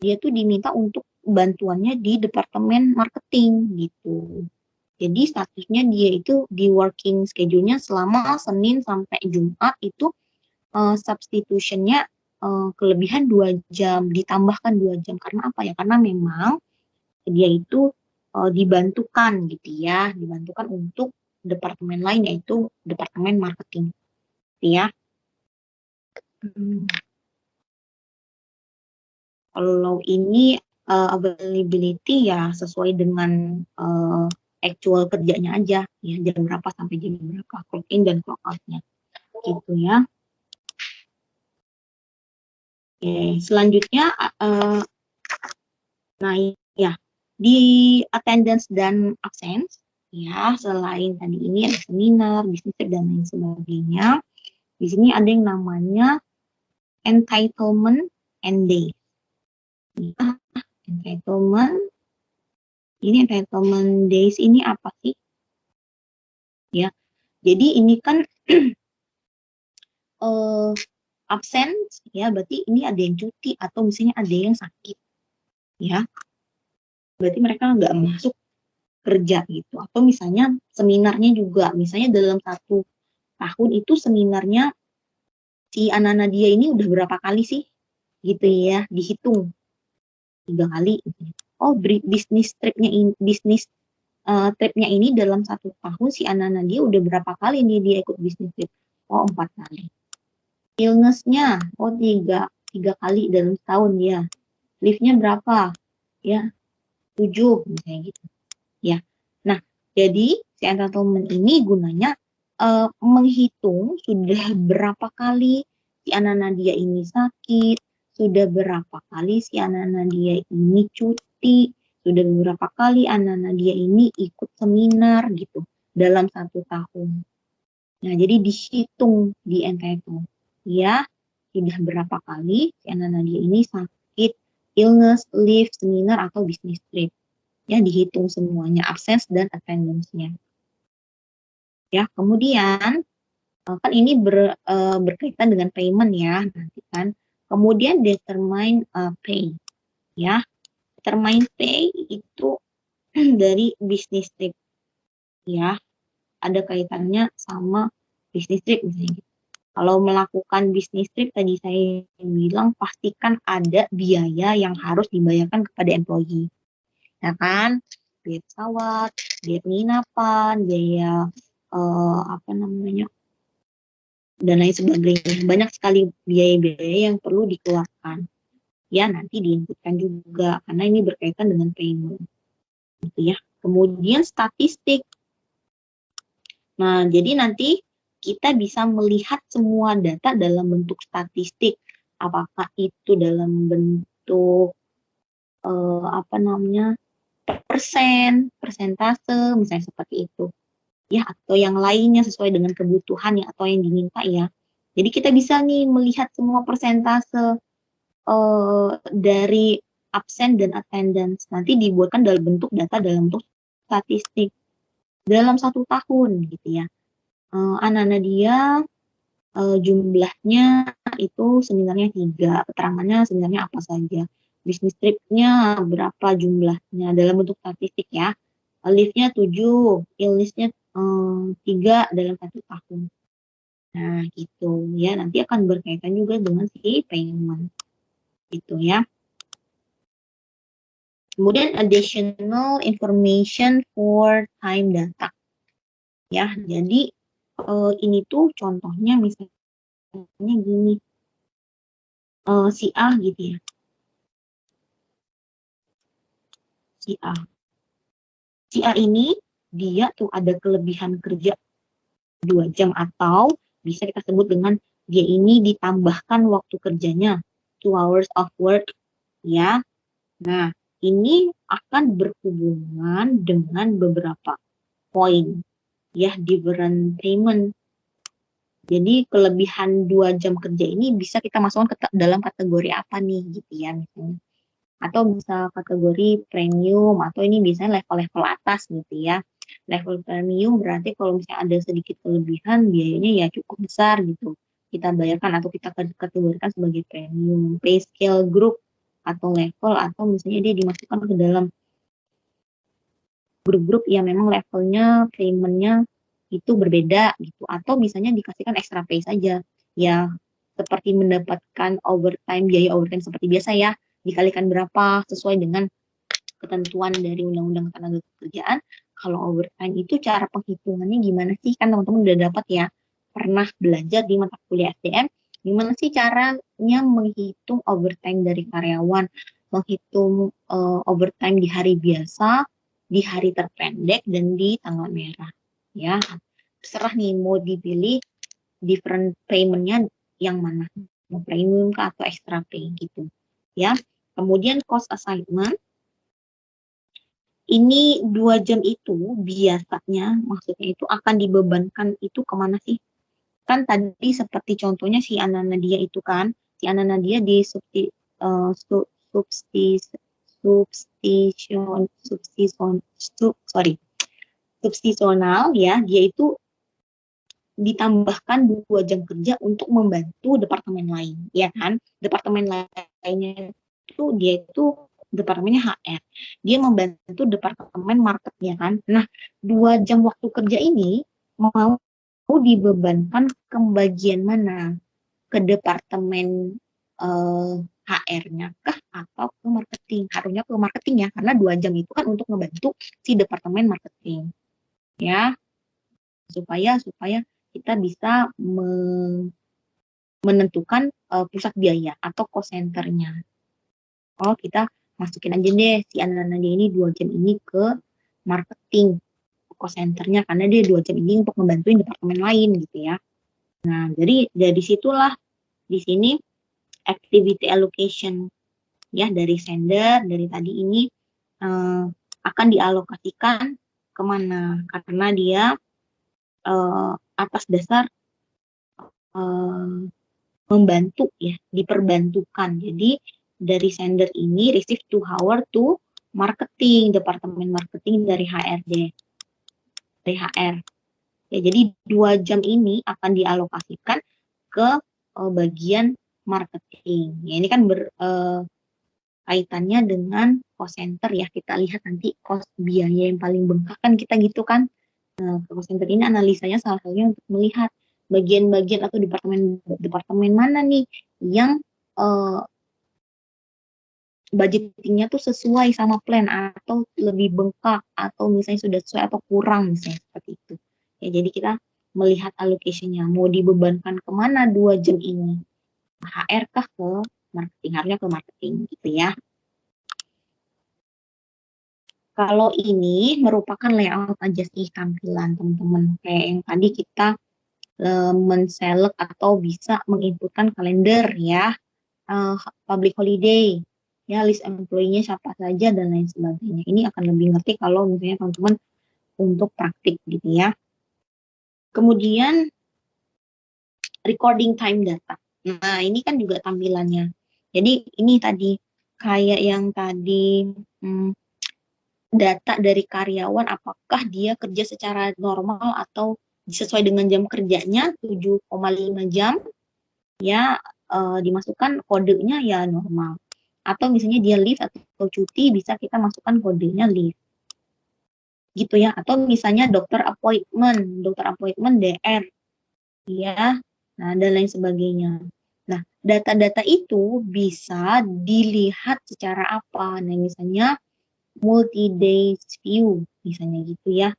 dia tuh diminta untuk bantuannya di departemen marketing gitu. Jadi statusnya dia itu di working schedule-nya selama Senin sampai Jumat itu substitutionnya kelebihan 2 jam, ditambahkan 2 jam. Karena apa ya? Karena memang dia itu dibantukan gitu ya, dibantukan untuk departemen lain yaitu departemen marketing, gitu ya. Hmm. Kalau ini availability ya sesuai dengan actual kerjanya aja, ya jam berapa sampai jam berapa, clock in dan clock out-nya, gitu ya. Oke, selanjutnya, nah ya di attendance dan absence, ya selain tadi ini ada seminar, bisnis trip dan lain sebagainya. Di sini ada yang namanya entitlement and day. Ya, entitlement, ini entitlement days ini apa sih? Ya, jadi ini kan absen, ya berarti ini ada yang cuti atau misalnya ada yang sakit, ya. Berarti mereka nggak masuk kerja gitu. Atau misalnya seminarnya juga, misalnya dalam 1 tahun itu seminarnya si anak-anak dia ini udah berapa kali sih, gitu ya, dihitung 3 kali. Oh, bisnis tripnya ini dalam 1 tahun si anak-anak dia udah berapa kali nih dia ikut bisnis trip? Oh, 4 kali. Illness-nya, oh tiga kali dalam setahun dia. Leave-nya berapa? Ya, 7 misalnya gitu. Ya, nah jadi si entitlement ini gunanya menghitung sudah berapa kali si anak Nadia ini sakit, sudah berapa kali si anak Nadia ini cuti, sudah berapa kali anak Nadia ini ikut seminar gitu dalam 1 tahun. Nah, jadi dihitung di entitled. Ya, sudah berapa kali si anak Nadia ini sakit, illness, leave, seminar, atau business trip. Ya, dihitung semuanya, absence dan attendance-nya. Ya, kemudian kan ini berkaitan dengan payment ya, nanti kan. Kemudian determine pay. Ya, determine pay itu dari business trip. Ya, ada kaitannya sama business trip misalnya. Kalau melakukan bisnis trip tadi saya bilang pastikan ada biaya yang harus dibayarkan kepada employee. Ya kan? Biaya pesawat, biaya penginapan, biaya apa namanya, dan lain sebagainya. Banyak sekali biaya-biaya yang perlu dikeluarkan. Ya, nanti diinputkan juga karena ini berkaitan dengan payment. Gitu ya. Kemudian statistik. Nah, jadi nanti kita bisa melihat semua data dalam bentuk statistik. Apakah itu dalam bentuk apa namanya, persen, persentase, misalnya seperti itu. Ya, atau yang lainnya sesuai dengan kebutuhan ya atau yang diminta ya. Jadi kita bisa nih melihat semua persentase dari absen dan attendance. Nanti dibuatkan dalam bentuk data dalam bentuk statistik dalam 1 tahun gitu ya. Anak-anak dia jumlahnya itu sebenarnya 3, keterangannya sebenarnya apa saja. Bisnis tripnya berapa jumlahnya dalam bentuk statistik ya. Leave-nya 7, illness-nya 3 dalam 1 tahun. Nah, gitu ya. Nanti akan berkaitan juga dengan si payment. Gitu ya. Kemudian additional information for time data. Ya, jadi ini tuh contohnya misalnya gini. Si A gitu ya. Si A. si A ini dia tuh ada kelebihan kerja 2 jam, atau bisa kita sebut dengan dia ini ditambahkan waktu kerjanya 2 hours of work ya. Nah, ini akan berhubungan dengan beberapa poin ya, different payment. Jadi kelebihan 2 jam kerja ini bisa kita masukkan ke dalam kategori apa nih gitu ya misalnya. Atau bisa kategori premium, atau ini biasanya level-level atas gitu ya. Level premium berarti kalau misalnya ada sedikit kelebihan, biayanya ya cukup besar gitu. Kita bayarkan atau kita kategorikan sebagai premium. Pay scale group atau level, atau misalnya dia dimasukkan ke dalam grup-grup yang memang levelnya, paymentnya itu berbeda gitu. Atau misalnya dikasihkan extra pay saja. Ya, seperti mendapatkan overtime, biaya overtime seperti biasa ya. Dikalikan berapa sesuai dengan ketentuan dari Undang-Undang Ketenagakerjaan. Kalau overtime itu cara penghitungannya gimana sih? Kan teman-teman udah dapat ya, pernah belajar di mata kuliah SDM, gimana sih caranya menghitung overtime dari karyawan, menghitung overtime di hari biasa, di hari terpendek, dan di tanggal merah. Ya, terserah nih mau dipilih different payment-nya yang mana, mau premium kah atau extra pay gitu. Ya, kemudian cost assignment. Ini 2 jam itu biasanya, maksudnya itu akan dibebankan itu kemana sih? Kan tadi seperti contohnya si Ana Nadia itu kan, si Ana Nadia di substisional ya, dia itu ditambahkan 2 jam kerja untuk membantu departemen lain, ya kan? Departemen lainnya itu dia itu departemennya HR. Dia membantu departemen marketnya kan. Nah, 2 jam waktu kerja ini mau dibebankan ke bagian mana? Ke departemen HR-nya kah atau ke marketing? Harusnya ke marketing ya, karena 2 jam itu kan untuk membantu si departemen marketing. Ya, supaya kita bisa menentukan pusat biaya atau cost center-nya. Oh, kita masukin aja deh si anak-anak dia ini 2 jam ini ke marketing, cost center-nya, karena dia 2 jam ini untuk membantuin departemen lain gitu ya. Nah, jadi dari situlah di sini activity allocation ya dari sender dari tadi ini akan dialokasikan kemana, karena dia atas dasar membantu ya, diperbantukan. Jadi dari sender ini receive 2 hour to marketing, departemen marketing dari HRD, dari HR. Ya, jadi 2 jam ini akan dialokasikan ke bagian marketing. Ya, ini kan kaitannya dengan cost center ya. Kita lihat nanti cost biaya yang paling bengkak kan kita gitu kan. Nah, cost center ini analisanya salah satunya untuk melihat bagian-bagian atau departemen mana nih yang budgetingnya tuh sesuai sama plan atau lebih bengkak atau misalnya sudah sesuai atau kurang misalnya seperti itu. Ya, jadi kita melihat allocation-nya mau dibebankan kemana 2 jam ini. HR kah ke marketing, harusnya ke marketing gitu ya. Kalau ini merupakan layout aja sih tampilan teman-teman. Kayak yang tadi kita men-select atau bisa menginputkan kalender ya, public holiday, ya list employee-nya siapa saja dan lain sebagainya. Ini akan lebih ngerti kalau misalnya teman-teman untuk praktik gitu ya. Kemudian recording time data. Nah, ini kan juga tampilannya. Jadi ini tadi kayak yang tadi data dari karyawan, apakah dia kerja secara normal atau sesuai dengan jam kerjanya 7,5 jam ya, dimasukkan kodenya ya normal. Atau misalnya dia leave atau cuti, bisa kita masukkan kodenya leave gitu ya. Atau misalnya dokter appointment DR ya, nah dan lain sebagainya. Nah, data-data itu bisa dilihat secara apa? Nah, misalnya multi-days view, misalnya gitu ya.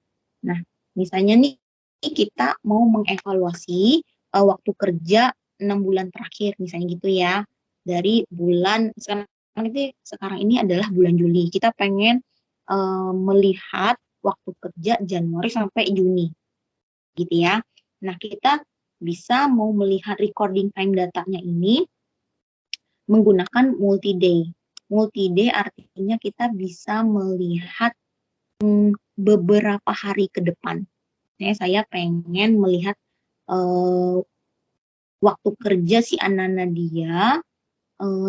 Nah, misalnya nih kita mau mengevaluasi waktu kerja 6 bulan terakhir, misalnya gitu ya. Dari bulan, sekarang ini adalah bulan Juli. Kita pengen melihat waktu kerja Januari sampai Juni, gitu ya. Nah, kita bisa mau melihat recording time datanya ini menggunakan multi-day. Multi-day artinya kita bisa melihat beberapa hari ke depan. Saya pengen melihat waktu kerja si Anana dia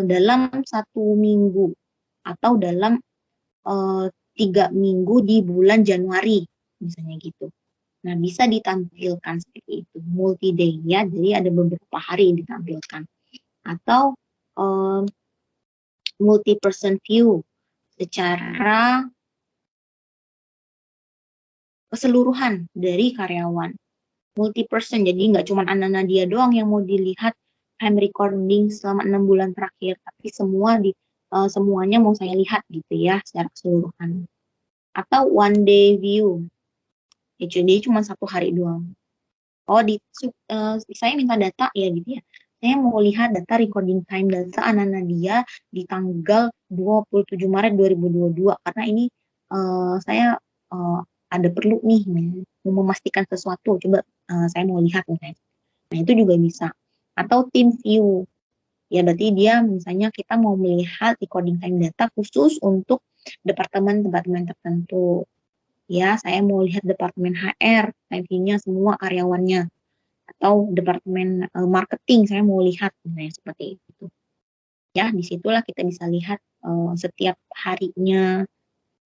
dalam 1 minggu atau dalam 3 minggu di bulan Januari, misalnya gitu. Nah, bisa ditampilkan seperti itu, multi-day ya, jadi ada beberapa hari yang ditampilkan. Atau multi-person view, secara keseluruhan dari karyawan. Multi-person, jadi nggak cuma Anana dia doang yang mau dilihat time recording selama 6 bulan terakhir, tapi semuanya mau saya lihat gitu ya, secara keseluruhan. Atau one day view, ya jadi cuma 1 hari doang. Saya minta data ya gitu ya. Saya mau lihat data recording time data Anana dia di tanggal 27 Maret 2022 karena ini saya ada perlu nih mau memastikan sesuatu. Coba saya mau lihat misalnya. Nah, itu juga bisa. Atau team view. Ya berarti dia misalnya kita mau melihat recording time data khusus untuk departemen-departemen tertentu. Ya, saya mau lihat departemen HR, view-nya semua karyawannya. Atau departemen marketing, saya mau lihat misalnya seperti itu. Ya, disitulah kita bisa lihat setiap harinya,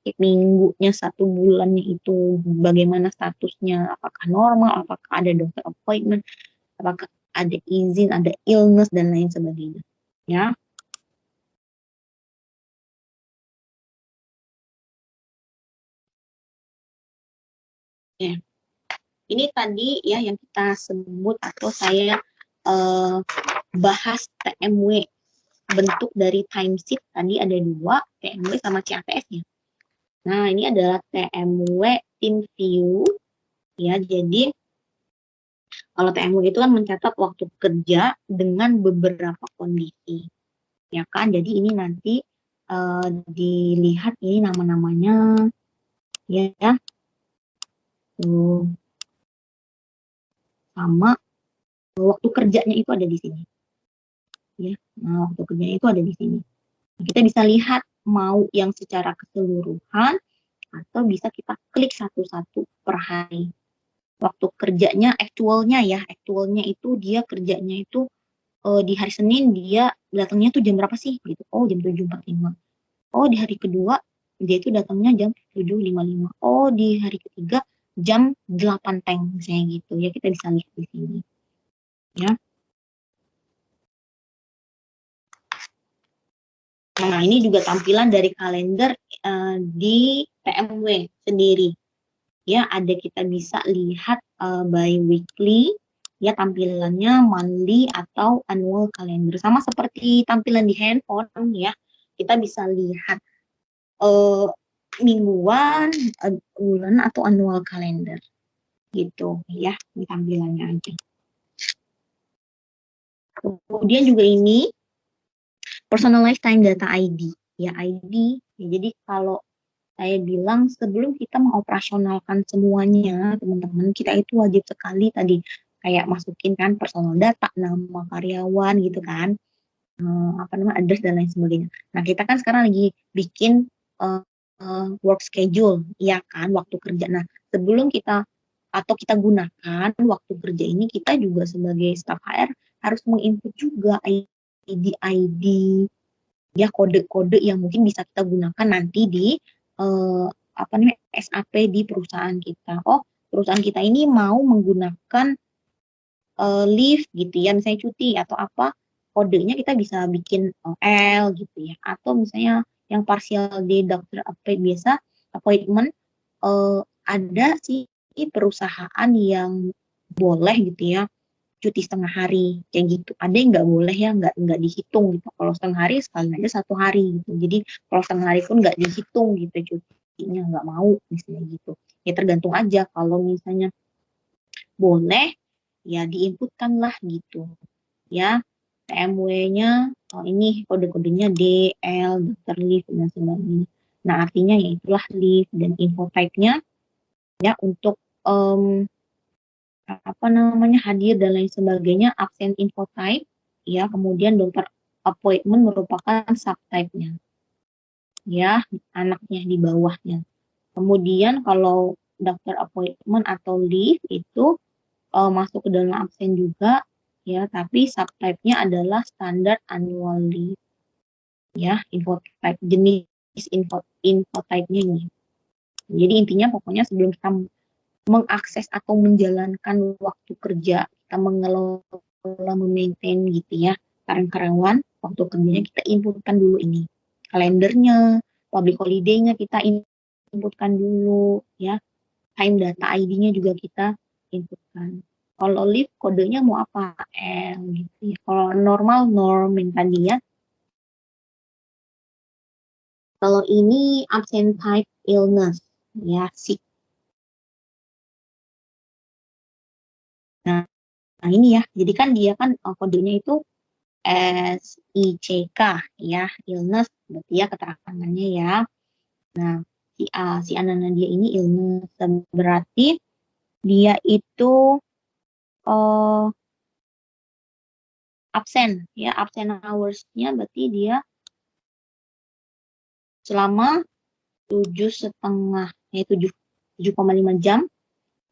setiap minggunya, 1 bulannya itu bagaimana statusnya, apakah normal, apakah ada dokter appointment, apakah ada izin, ada illness, dan lain sebagainya. Ya. Ya. Ini tadi ya yang kita sebut atau saya bahas TMW. Bentuk dari timesheet tadi ada 2, TMW sama CATS-nya. Nah, ini adalah TMW team view. Ya, jadi kalau TMW itu kan mencatat waktu kerja dengan beberapa kondisi. Ya kan? Jadi ini nanti dilihat ini nama-namanya ya. Tuh. Sama waktu kerjanya itu ada di sini. Ya. Nah, waktu kerjanya itu ada di sini. Kita bisa lihat mau yang secara keseluruhan atau bisa kita klik satu-satu per hari. Waktu kerjanya actualnya itu dia kerjanya itu di hari Senin dia datangnya tuh jam berapa sih gitu. Oh, jam 7.45. Oh, di hari kedua dia itu datangnya jam 7.55. Oh, di hari ketiga jam 8 teng misalnya gitu ya, kita bisa lihat di sini. Ya. Nah, ini juga tampilan dari kalender di TMW sendiri. Ya, ada kita bisa lihat by weekly, ya tampilannya monthly atau annual calendar. Sama seperti tampilan di handphone ya, kita bisa lihat mingguan, bulan atau annual calendar. Gitu ya, ini tampilannya aja. Kemudian juga ini personalized time data ID. Ya, ID. Ya, jadi kalau saya bilang sebelum kita mengoperasionalkan semuanya, teman-teman, kita itu wajib sekali tadi kayak masukin kan personal data, nama karyawan gitu kan, address dan lain sebagainya. Nah, kita kan sekarang lagi bikin work schedule, ya kan, waktu kerja. Nah, sebelum kita atau kita gunakan waktu kerja ini, kita juga sebagai staff HR harus menginput juga ID ya, kode-kode yang mungkin bisa kita gunakan nanti di SAP di perusahaan kita. Oh, perusahaan kita ini mau menggunakan leave gitu ya, misalnya cuti atau apa, kodenya kita bisa bikin L gitu ya. Atau misalnya yang partial day doctor appointment ada sih perusahaan yang boleh gitu ya cuti setengah hari kayak gitu. Ada yang nggak boleh ya, nggak dihitung gitu. Kalau setengah hari sekali aja 1 hari gitu. Jadi kalau setengah hari pun nggak dihitung gitu cutinya, nggak mau misalnya gitu. Ya tergantung aja. Kalau misalnya boleh ya diinputkan lah gitu. Ya TMW-nya ini kode-kodenya DL, dokter leave dan sebagainya. Nah artinya ya itulah leave dan info type-nya ya untuk apa namanya hadir dan lain sebagainya, absen info type, ya kemudian dokter appointment merupakan subtype-nya, ya anaknya di bawahnya. Kemudian kalau dokter appointment atau leave itu masuk ke dalam absen juga, ya tapi subtype-nya adalah standard annual leave, ya info type jenis info type-nya ini. Jadi intinya pokoknya sebelum kita mengakses atau menjalankan waktu kerja, kita mengelola, memaintain gitu ya, karyawan waktu kerjanya kita inputkan dulu ini. Kalendernya, public holiday-nya kita inputkan dulu ya. Time data ID-nya juga kita inputkan. Kalau leave kodenya mau apa? L gitu ya. Kalau normal norm yang tadi ya. Kalau ini absent type illness ya, sick. Nah, ini ya. Jadi kan dia kan kodenya itu SICK ya, illness berarti ya keterangannya ya. Nah, si anak dia ini illness berarti dia itu uh, absen ya, absen hours-nya berarti dia selama 7,5 ya 7,5 jam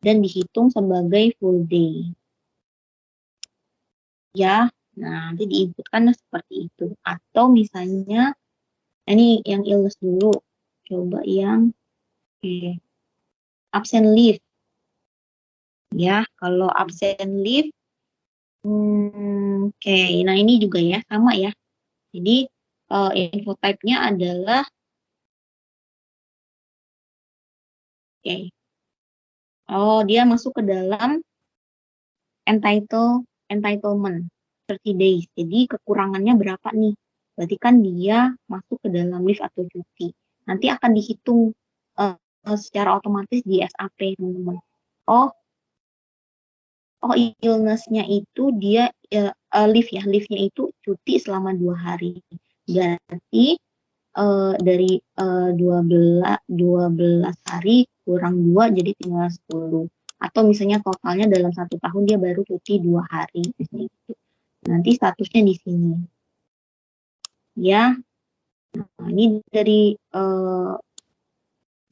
dan dihitung sebagai full day. Ya, nah nanti diinputkan seperti itu. Atau misalnya ini yang illness dulu. Coba yang absen leave. Ya, kalau absen leave oke. Nah ini juga ya sama ya. Jadi info type-nya adalah oh dia masuk ke dalam entitlement 30 days. Jadi kekurangannya berapa nih? Berarti kan dia masuk ke dalam leave atau cuti. Nanti akan dihitung secara otomatis di SAP, teman-teman. Oh, illness-nya itu dia leave ya, leave-nya itu cuti selama 2 hari. Berarti dari 12 hari kurang 2 jadi tinggal 10. Atau misalnya totalnya dalam 1 tahun dia baru cuti 2 hari. Gitu. Nanti statusnya di sini. Ya, nah, ini dari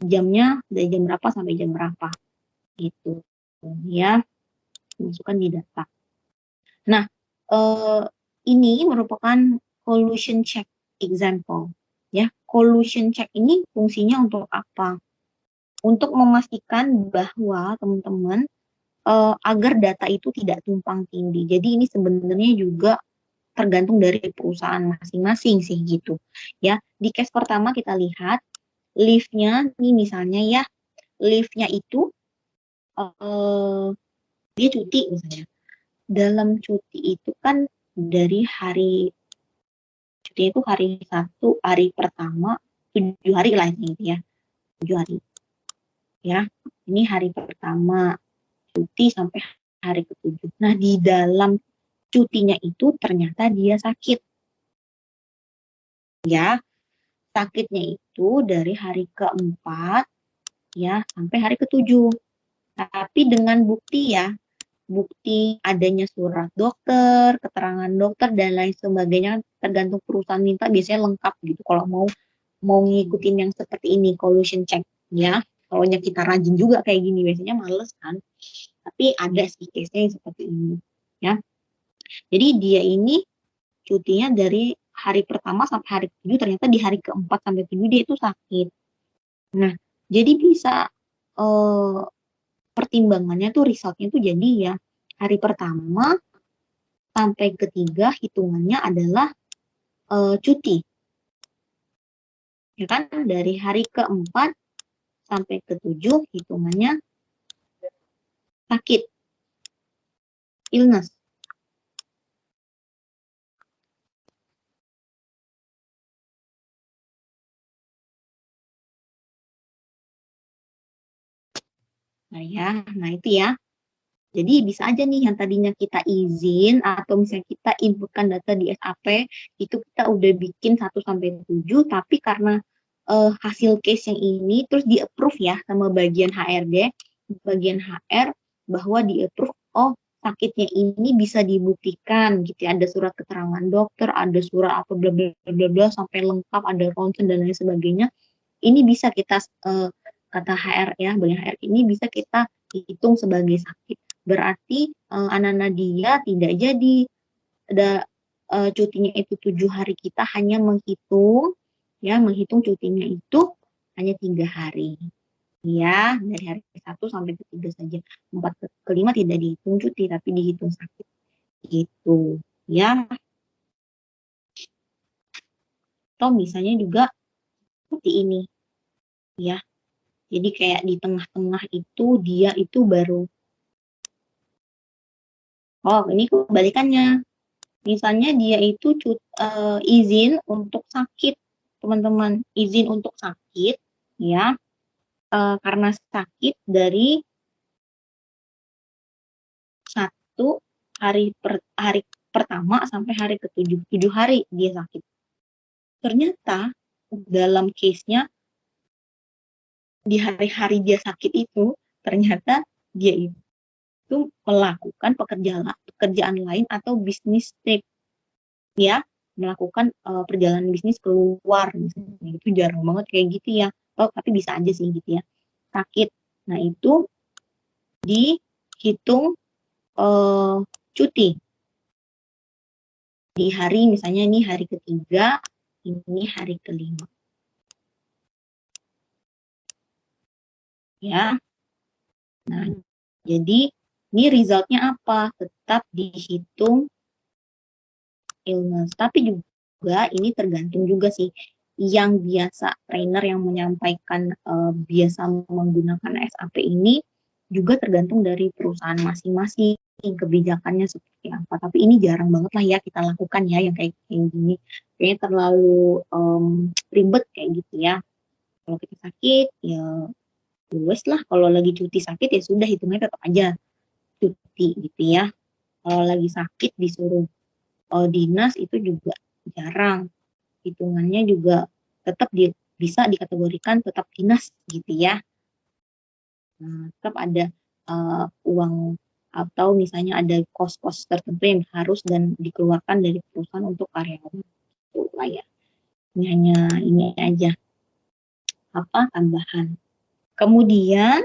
jamnya, dari jam berapa sampai jam berapa. Gitu. Ya, masukkan di data. Nah, ini merupakan collusion check example. Ya, collusion check ini fungsinya untuk apa? Untuk memastikan bahwa teman-teman agar data itu tidak tumpang tindih. Jadi ini sebenarnya juga tergantung dari perusahaan masing-masing sih gitu. Ya, di case pertama kita lihat leave-nya nih misalnya ya, leave-nya itu dia cuti misalnya. Dalam cuti itu kan dari hari cuti itu hari Sabtu, hari pertama 7 hari lah ini ya. 7 hari. Ya, ini hari pertama cuti sampai hari ke-7. Nah, di dalam cutinya itu ternyata dia sakit. Ya, sakitnya itu dari hari ke-4 ya sampai hari ke-7. Tapi dengan bukti ya, bukti adanya surat dokter, keterangan dokter dan lain sebagainya tergantung perusahaan minta biasanya lengkap gitu kalau mau ngikutin yang seperti ini collusion check ya. Kalau kita rajin juga kayak gini biasanya males kan. Tapi ada sih case-nya yang seperti ini ya. Jadi dia ini cutinya dari hari pertama sampai hari ke-7 ternyata di hari ke-4 sampai ke-7 dia itu sakit. Nah, jadi bisa pertimbangannya tuh resultnya tuh jadi ya hari pertama sampai ke-3 hitungannya adalah cuti. Ya kan dari hari ke-4 sampai ke-7 hitungannya sakit. Illness. Nah ya, nah itu ya. Jadi bisa aja nih yang tadinya kita izin atau misalnya kita inputkan data di SAP, itu kita udah bikin 1 sampai 7, tapi karena hasil case yang ini terus di-approve ya sama bagian HRD, bagian HR, bahwa di-approve, oh sakitnya ini bisa dibuktikan gitu ya, ada surat keterangan dokter, ada surat apa bla bla bla bla sampai lengkap, ada ronsen dan lain sebagainya. Ini bisa kita kata HR ya, bagian HR ini bisa kita hitung sebagai sakit. Berarti Anak Nadia tidak jadi ada cutinya itu 7 hari, kita hanya menghitung cutinya itu hanya 3 hari ya, dari hari ke-1 sampai ke-3 saja. 4 ke-5 tidak dihitung cuti tapi dihitung sakit gitu ya. Atau misalnya juga seperti ini ya, jadi kayak di tengah-tengah itu dia itu baru, oh ini kebalikannya, misalnya dia itu izin untuk sakit, teman-teman, izin untuk sakit ya, karena sakit dari 1 hari pertama sampai hari ke-7, 7 hari dia sakit. Ternyata dalam case-nya di hari-hari dia sakit itu ternyata dia itu melakukan pekerjaan lain atau bisnis trip ya, melakukan perjalanan bisnis keluar misalnya, itu jarang banget kayak gitu ya. Oh, tapi bisa aja sih gitu ya, sakit. Nah itu dihitung cuti di hari, misalnya ini hari ke-3, ini hari ke-5 ya. Nah jadi ini resultnya apa, tetap dihitung illness. Tapi juga ini tergantung juga sih, yang biasa trainer yang menyampaikan biasa menggunakan SAP ini juga tergantung dari perusahaan masing-masing kebijakannya seperti apa. Tapi ini jarang banget lah ya kita lakukan ya yang kayak gini. Kayaknya terlalu ribet kayak gitu ya. Kalau kita sakit ya wes lah, kalau lagi cuti sakit ya sudah, hitungnya tetap aja cuti gitu ya. Kalau lagi sakit disuruh dinas itu juga jarang, hitungannya juga tetap bisa dikategorikan tetap dinas gitu ya. Nah, tetap ada uang atau misalnya ada kos-kos tertentu yang harus dan dikeluarkan dari perusahaan untuk karyawan itu lah ya. Ini hanya ini aja apa tambahan. Kemudian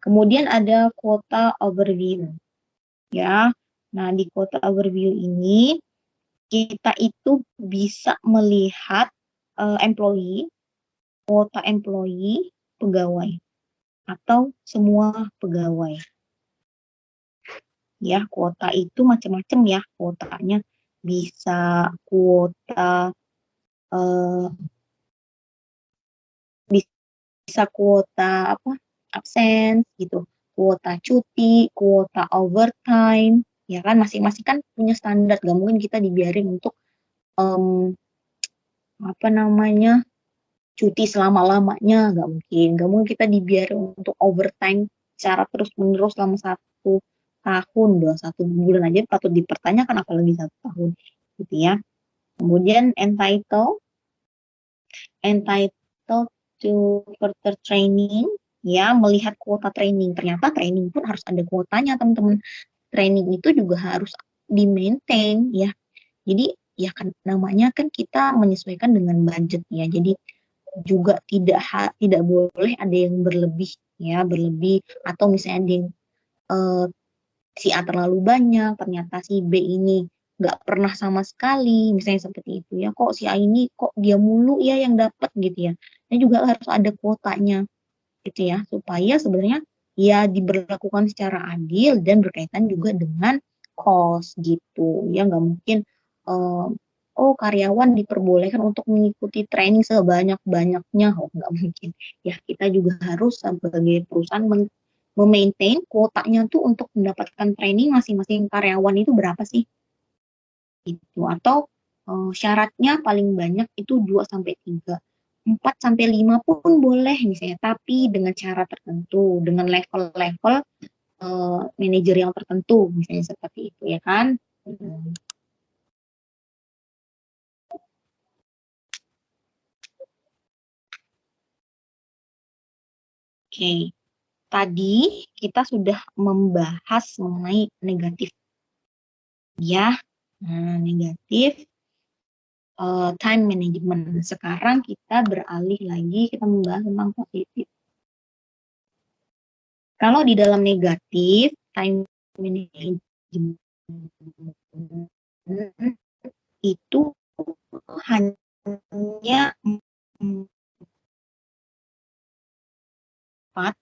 kemudian ada kuota overview ya. Nah, di kuota overview ini kita itu bisa melihat kuota employee, pegawai, atau semua pegawai. Ya, kuota itu macam-macam ya kuotanya. Bisa kuota eh, bisa kuota apa? Absen gitu, kuota cuti, kuota overtime, ya kan masing-masing kan punya standar. Gak mungkin kita dibiarin untuk apa namanya cuti selama-lamanya, nggak mungkin kita dibiarin untuk overtime secara terus-menerus selama 1 tahun, 1 bulan aja patut dipertanyakan apalagi 1 tahun gitu ya. Kemudian entitled to further training ya, melihat kuota training, ternyata training pun harus ada kuotanya teman-teman, training itu juga harus di maintain ya. Jadi ya kan namanya kan kita menyesuaikan dengan budget ya, jadi juga tidak boleh ada yang berlebih ya, atau misalnya ada yang si A terlalu banyak, ternyata si B ini nggak pernah sama sekali, misalnya seperti itu ya, kok si A ini kok dia mulu ya yang dapat gitu ya. Dan juga harus ada kuotanya gitu ya, supaya sebenarnya ya diberlakukan secara adil dan berkaitan juga dengan cost gitu ya. Nggak mungkin oh karyawan diperbolehkan untuk mengikuti training sebanyak-banyaknya, oh nggak mungkin ya. Kita juga harus sebagai perusahaan memaintain kuotanya tuh untuk mendapatkan training masing-masing karyawan itu berapa sih gitu. Atau syaratnya paling banyak itu 2 sampai 3, 4 sampai 5 pun boleh misalnya, tapi dengan cara tertentu, dengan level-level manajerial tertentu misalnya seperti itu ya kan. Oke, tadi kita sudah membahas mengenai negatif ya. Nah, negatif time management. Sekarang kita beralih lagi, kita membahas tentang positif. Kalau di dalam negatif, time management itu hanya 4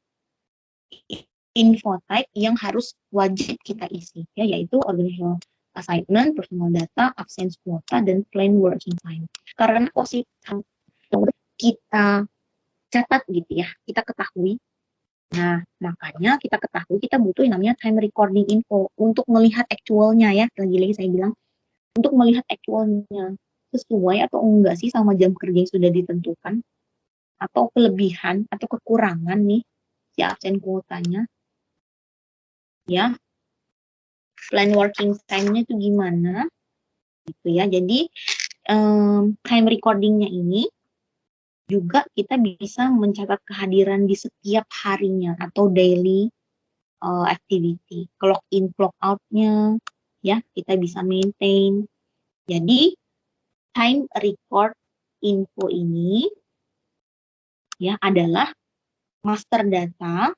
info type yang harus wajib kita isi, ya, yaitu organizational assignment, personal data, absence quota, dan plain working time. Karena positif kita catat gitu ya, kita ketahui. Nah, makanya kita ketahui kita butuh yang namanya time recording info untuk melihat actualnya ya. Lagi-lagi saya bilang, untuk melihat actualnya sesuai atau enggak sih sama jam kerja yang sudah ditentukan, atau kelebihan atau kekurangan nih si absen kuotanya ya, plan working time-nya itu gimana gitu ya. Jadi time recording-nya ini juga kita bisa mencatat kehadiran di setiap harinya atau daily activity. Clock in, clock out-nya ya kita bisa maintain. Jadi time record info ini ya adalah master data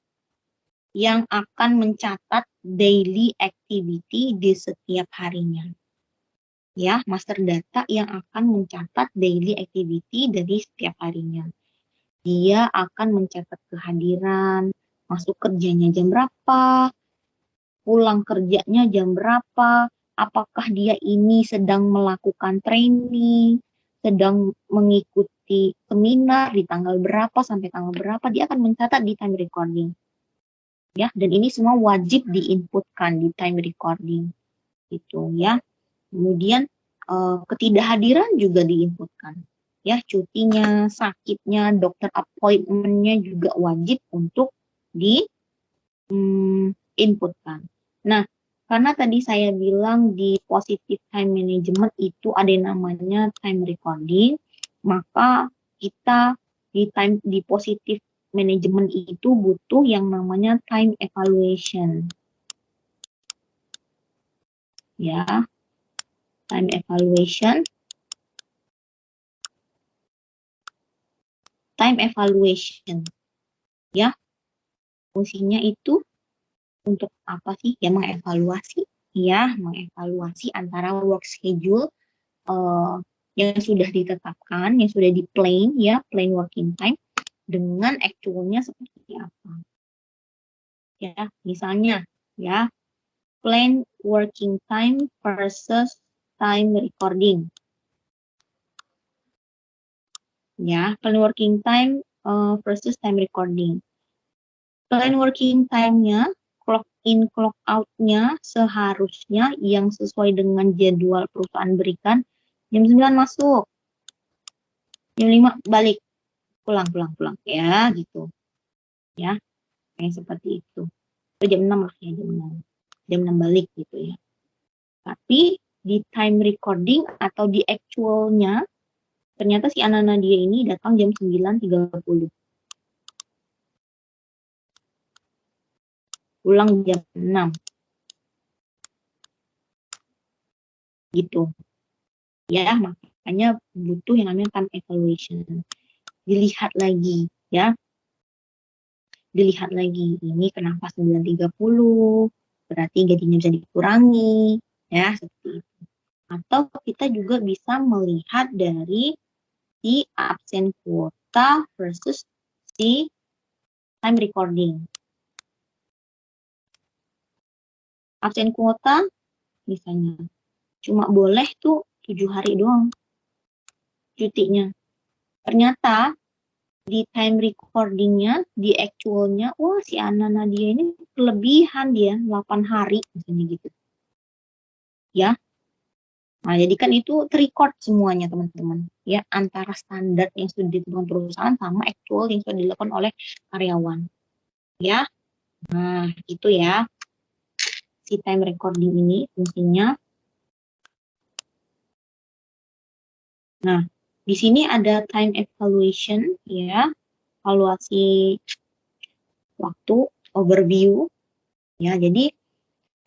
yang akan mencatat daily activity di setiap harinya. Ya, master data yang akan mencatat daily activity dari setiap harinya. Dia akan mencatat kehadiran, masuk kerjanya jam berapa, pulang kerjanya jam berapa, apakah dia ini sedang melakukan training, sedang mengikuti seminar di tanggal berapa sampai tanggal berapa, dia akan mencatat di time recording. Ya, dan ini semua wajib diinputkan di time recording. Gitu ya. Kemudian ketidakhadiran juga diinputkan. Ya, cutinya, sakitnya, dokter appointment-nya juga wajib untuk diinputkan. Nah, karena tadi saya bilang di positive time management itu ada yang namanya time recording, maka kita di positive management itu butuh yang namanya time evaluation. Ya, time evaluation. Time evaluation. Ya, fungsinya itu untuk apa sih? Ya, mengevaluasi. Ya, mengevaluasi antara work schedule yang sudah ditetapkan, yang sudah di plan, ya, plan working time, dengan actualnya seperti apa. Ya, misalnya, ya, plan working time versus time recording. Ya, plan working time versus time recording. Plan working time-nya, clock in, clock out-nya seharusnya yang sesuai dengan jadwal perusahaan berikan, jam 9 masuk, jam 5 balik, pulang, ya, gitu. Ya, kayak seperti itu. Jam 6 lah ya, jam 6 balik gitu ya. Tapi di time recording atau di actualnya, ternyata si anak-anak dia ini datang jam 9.30. Pulang jam 6. Gitu. Ya, makanya butuh yang namanya time evaluation. Dilihat lagi, ya. Dilihat lagi, ini kenapa 9.30, berarti gajinya bisa dikurangi, ya, seperti itu. Atau kita juga bisa melihat dari si absen kuota versus si time recording. Absen kuota misalnya cuma boleh tuh 7 hari doang cutinya. Ternyata di time recordingnya, di actualnya, wah si Ana Nadia ini kelebihan dia 8 hari misalnya gitu. Ya. Nah, jadi kan itu terrecord semuanya teman-teman. Ya, antara standar yang sudah ditentukan perusahaan sama actual yang sudah dilakukan oleh karyawan. Ya. Nah, itu ya. Si time recording ini fungsinya. Nah, di sini ada time evaluation ya. Evaluasi waktu overview. Ya, jadi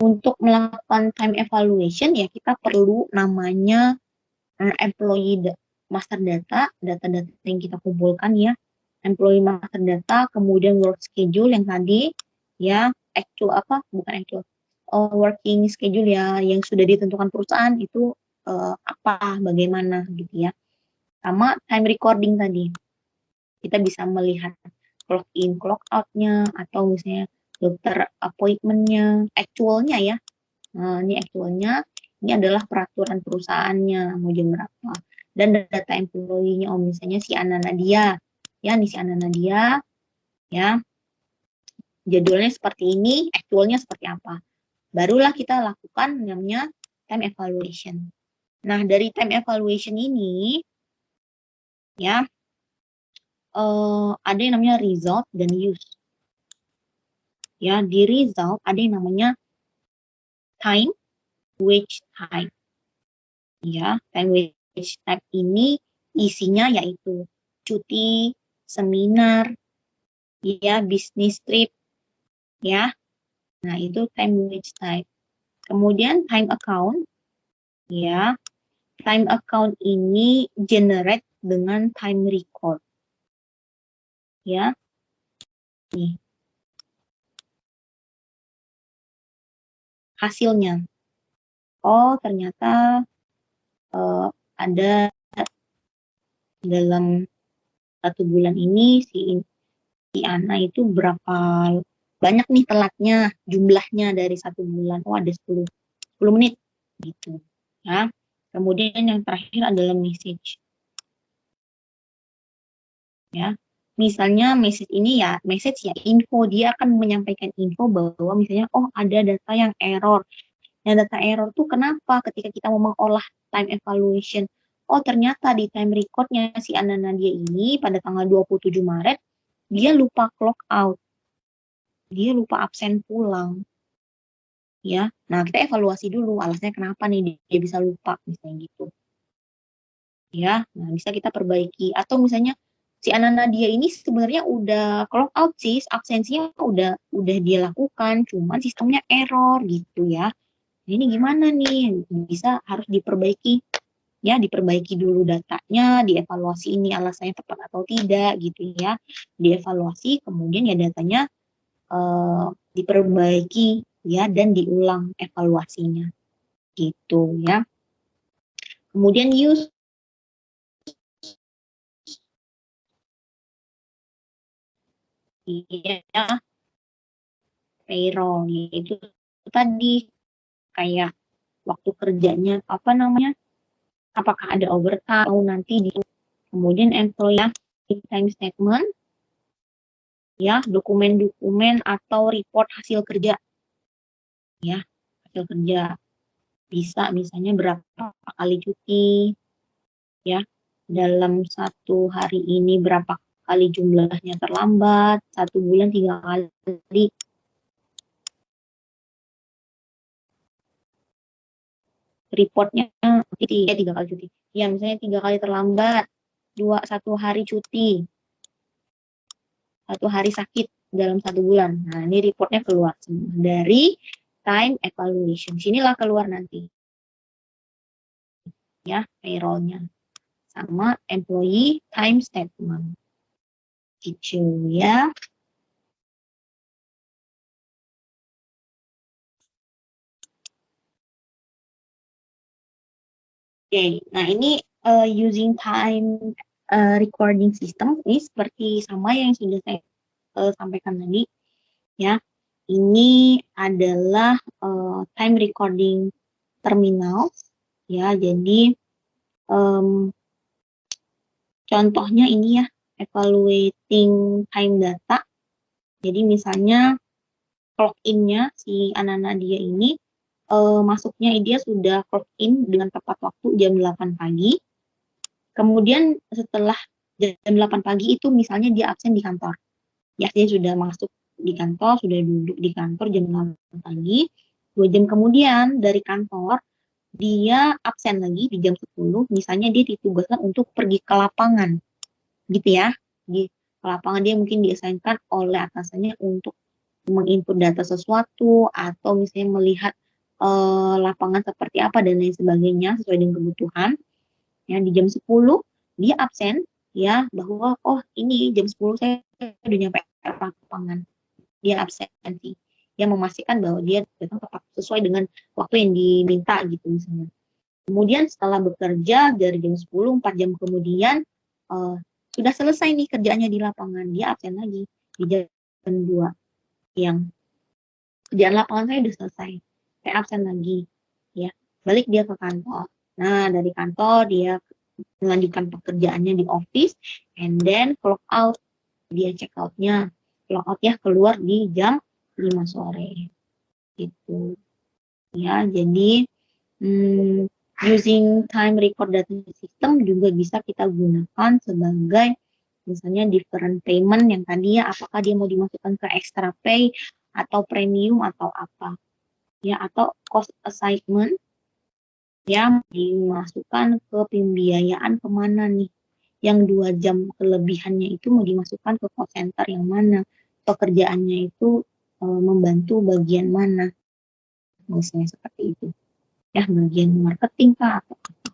untuk melakukan time evaluation ya kita perlu namanya employee master data, data-data yang kita kumpulkan ya, employee master data, kemudian work schedule yang tadi ya, working schedule ya yang sudah ditentukan perusahaan itu bagaimana gitu ya. Sama time recording tadi. Kita bisa melihat clock in, clock out-nya, atau misalnya dokter appointment-nya, actual-nya ya. Nah, ini actual-nya, ini adalah peraturan perusahaannya, mau jam berapa. Dan data employee-nya, misalnya si Ana Nadia. Ya, nih si Ana Nadia, ya. Jadwalnya seperti ini, actual-nya seperti apa. Barulah kita lakukan namanya time evaluation. Nah, dari time evaluation ini, ya, ada yang namanya result dan use. Ya, di result ada yang namanya time, wage type. Ya, time wage type ini isinya yaitu cuti, seminar, ya, business trip, ya. Nah, itu time wage type. Kemudian time account, ya. Time account ini generate dengan time record. Ya. Nih. Hasilnya. Oh, ternyata ada dalam 1 bulan ini si Ana itu berapa banyak nih telatnya, jumlahnya dari 1 bulan. Oh, ada 10 menit gitu. Ya. Kemudian yang terakhir adalah message. Ya. Misalnya message ini ya, message ya info, dia akan menyampaikan info bahwa misalnya oh ada data yang error. Yang data error tuh kenapa ketika kita mau mengolah time evaluation. Oh ternyata di time recordnya si Ana Nadia ini pada tanggal 27 Maret dia lupa clock out. Dia lupa absen pulang. Ya, nah kita evaluasi dulu alasannya kenapa nih dia bisa lupa misalnya gitu. Ya, nah bisa kita perbaiki atau misalnya si Ana Nadia ini sebenarnya udah clock out sih, absensinya udah dia lakukan, cuman sistemnya error gitu ya. Ini gimana nih? Bisa harus diperbaiki. Ya, diperbaiki dulu datanya, dievaluasi ini alasannya tepat atau tidak gitu ya. Dievaluasi, kemudian ya datanya diperbaiki ya dan diulang evaluasinya. Gitu ya. Kemudian use ya payroll yaitu tadi kayak waktu kerjanya apa namanya? Apakah ada overtime atau nanti di kemudian employee time statement ya, dokumen-dokumen atau report hasil kerja. Ya, hasil kerja. Bisa misalnya berapa kali cuti ya. Dalam 1 hari ini berapa kali jumlahnya terlambat, 1 bulan 3 kali. Reportnya 3 kali cuti. Ya, misalnya 3 kali terlambat, 1 hari cuti, 1 hari sakit dalam 1 bulan. Nah, ini reportnya keluar semua dari time evaluation. Sinilah keluar nanti. Ya, payroll-nya. Sama employee time statement. Gitu ya. Oke, nah ini using time recording system ini seperti sama yang sudah saya sampaikan tadi ya. Ini adalah time recording terminal ya. Jadi contohnya ini ya, evaluating time data. Jadi misalnya clock in-nya si Ana Nadia ini masuknya dia sudah clock in dengan tepat waktu jam 8 pagi. Kemudian setelah jam 8 pagi itu misalnya dia absen di kantor. Ya, dia sudah masuk di kantor, sudah duduk di kantor jam 8 pagi. 2 jam kemudian dari kantor, dia absen lagi di jam 10. Misalnya dia ditugaskan untuk pergi ke lapangan. Gitu ya. ke lapangan, dia mungkin diasainkan oleh atasannya untuk menginput data sesuatu atau misalnya melihat lapangan seperti apa dan lain sebagainya sesuai dengan kebutuhan. Ya, di jam 10 dia absen, ya, bahwa oh ini jam 10 saya udah nyampe lapangan. Dia absensi. Dia memastikan bahwa dia datang tepat sesuai dengan waktu yang diminta gitu misalnya. Kemudian setelah bekerja dari jam 10, 4 jam kemudian sudah selesai nih kerjaannya di lapangan, dia absen lagi di jam 2 yang kerjaan lapangan saya udah selesai, saya absen lagi, ya, balik dia ke kantor. Nah, dari kantor dia melanjutkan pekerjaannya di office, and then clock out, dia check outnya, clock out ya, keluar di jam 5 sore, gitu. Ya, jadi using time record data system juga bisa kita gunakan sebagai misalnya different payment yang tadi ya, apakah dia mau dimasukkan ke extra pay atau premium atau apa, ya, atau cost assignment yang dimasukkan ke pembiayaan kemana nih, yang 2 jam kelebihannya itu mau dimasukkan ke cost center yang mana, pekerjaannya itu membantu bagian mana, misalnya seperti itu, ya, bagian marketing kah atau apa.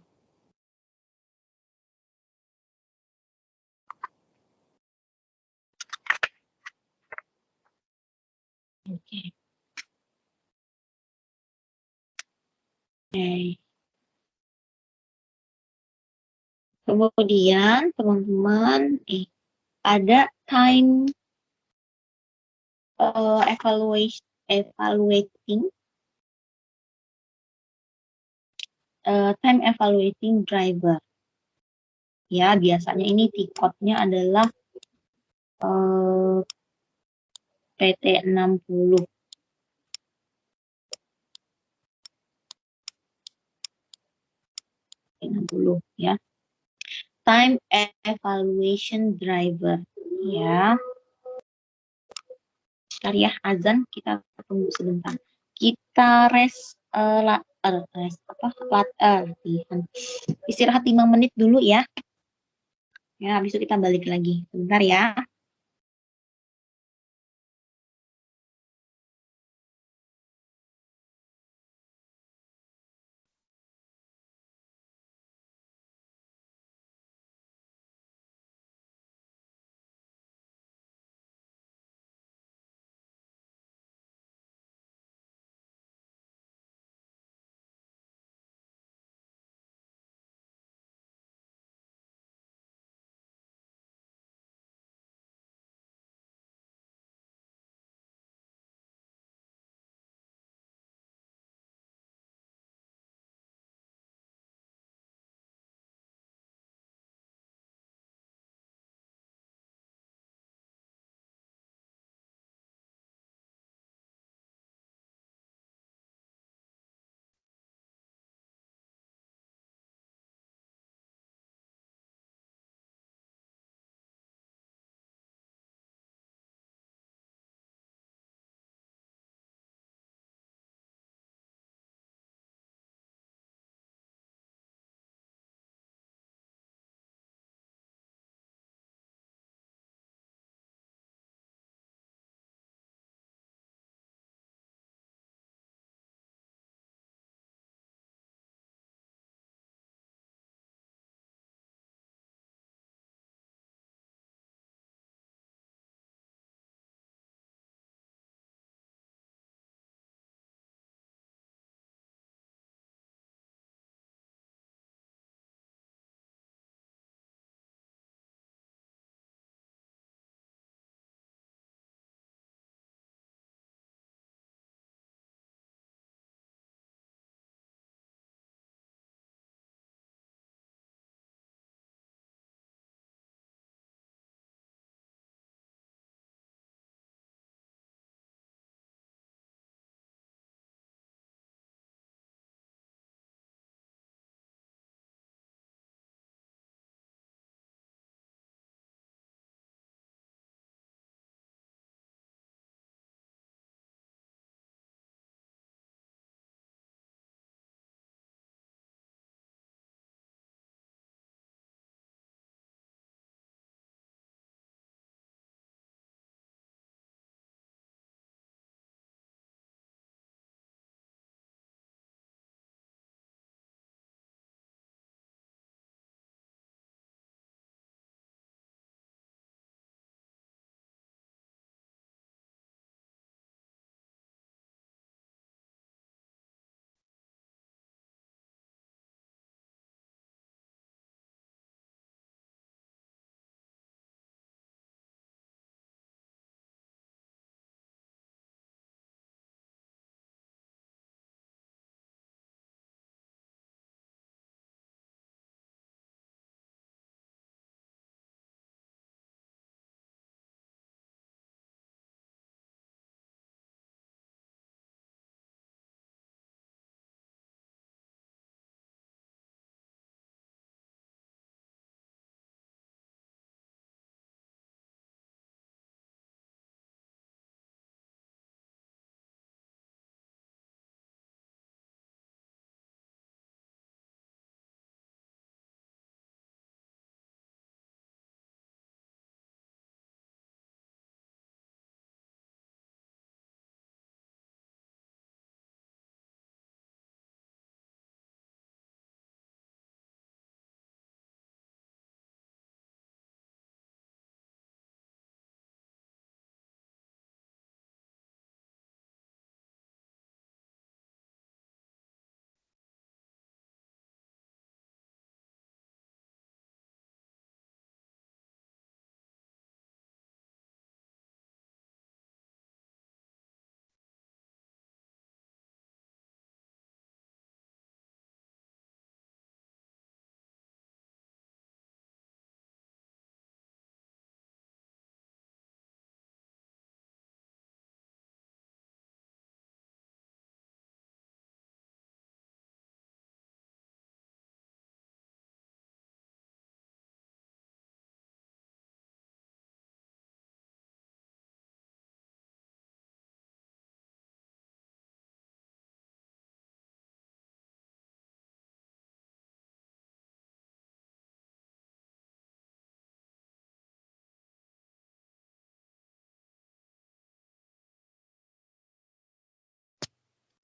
Oke. Okay. Kemudian teman-teman ada time evaluating time evaluating driver. Ya, biasanya ini T-code-nya adalah PT 60. Ya. Time evaluation driver. Ya. Bentar ya, azan, kita tunggu sebentar. Kita latihan. Istirahat 5 menit dulu ya. Ya, habis itu kita balik lagi. Sebentar ya.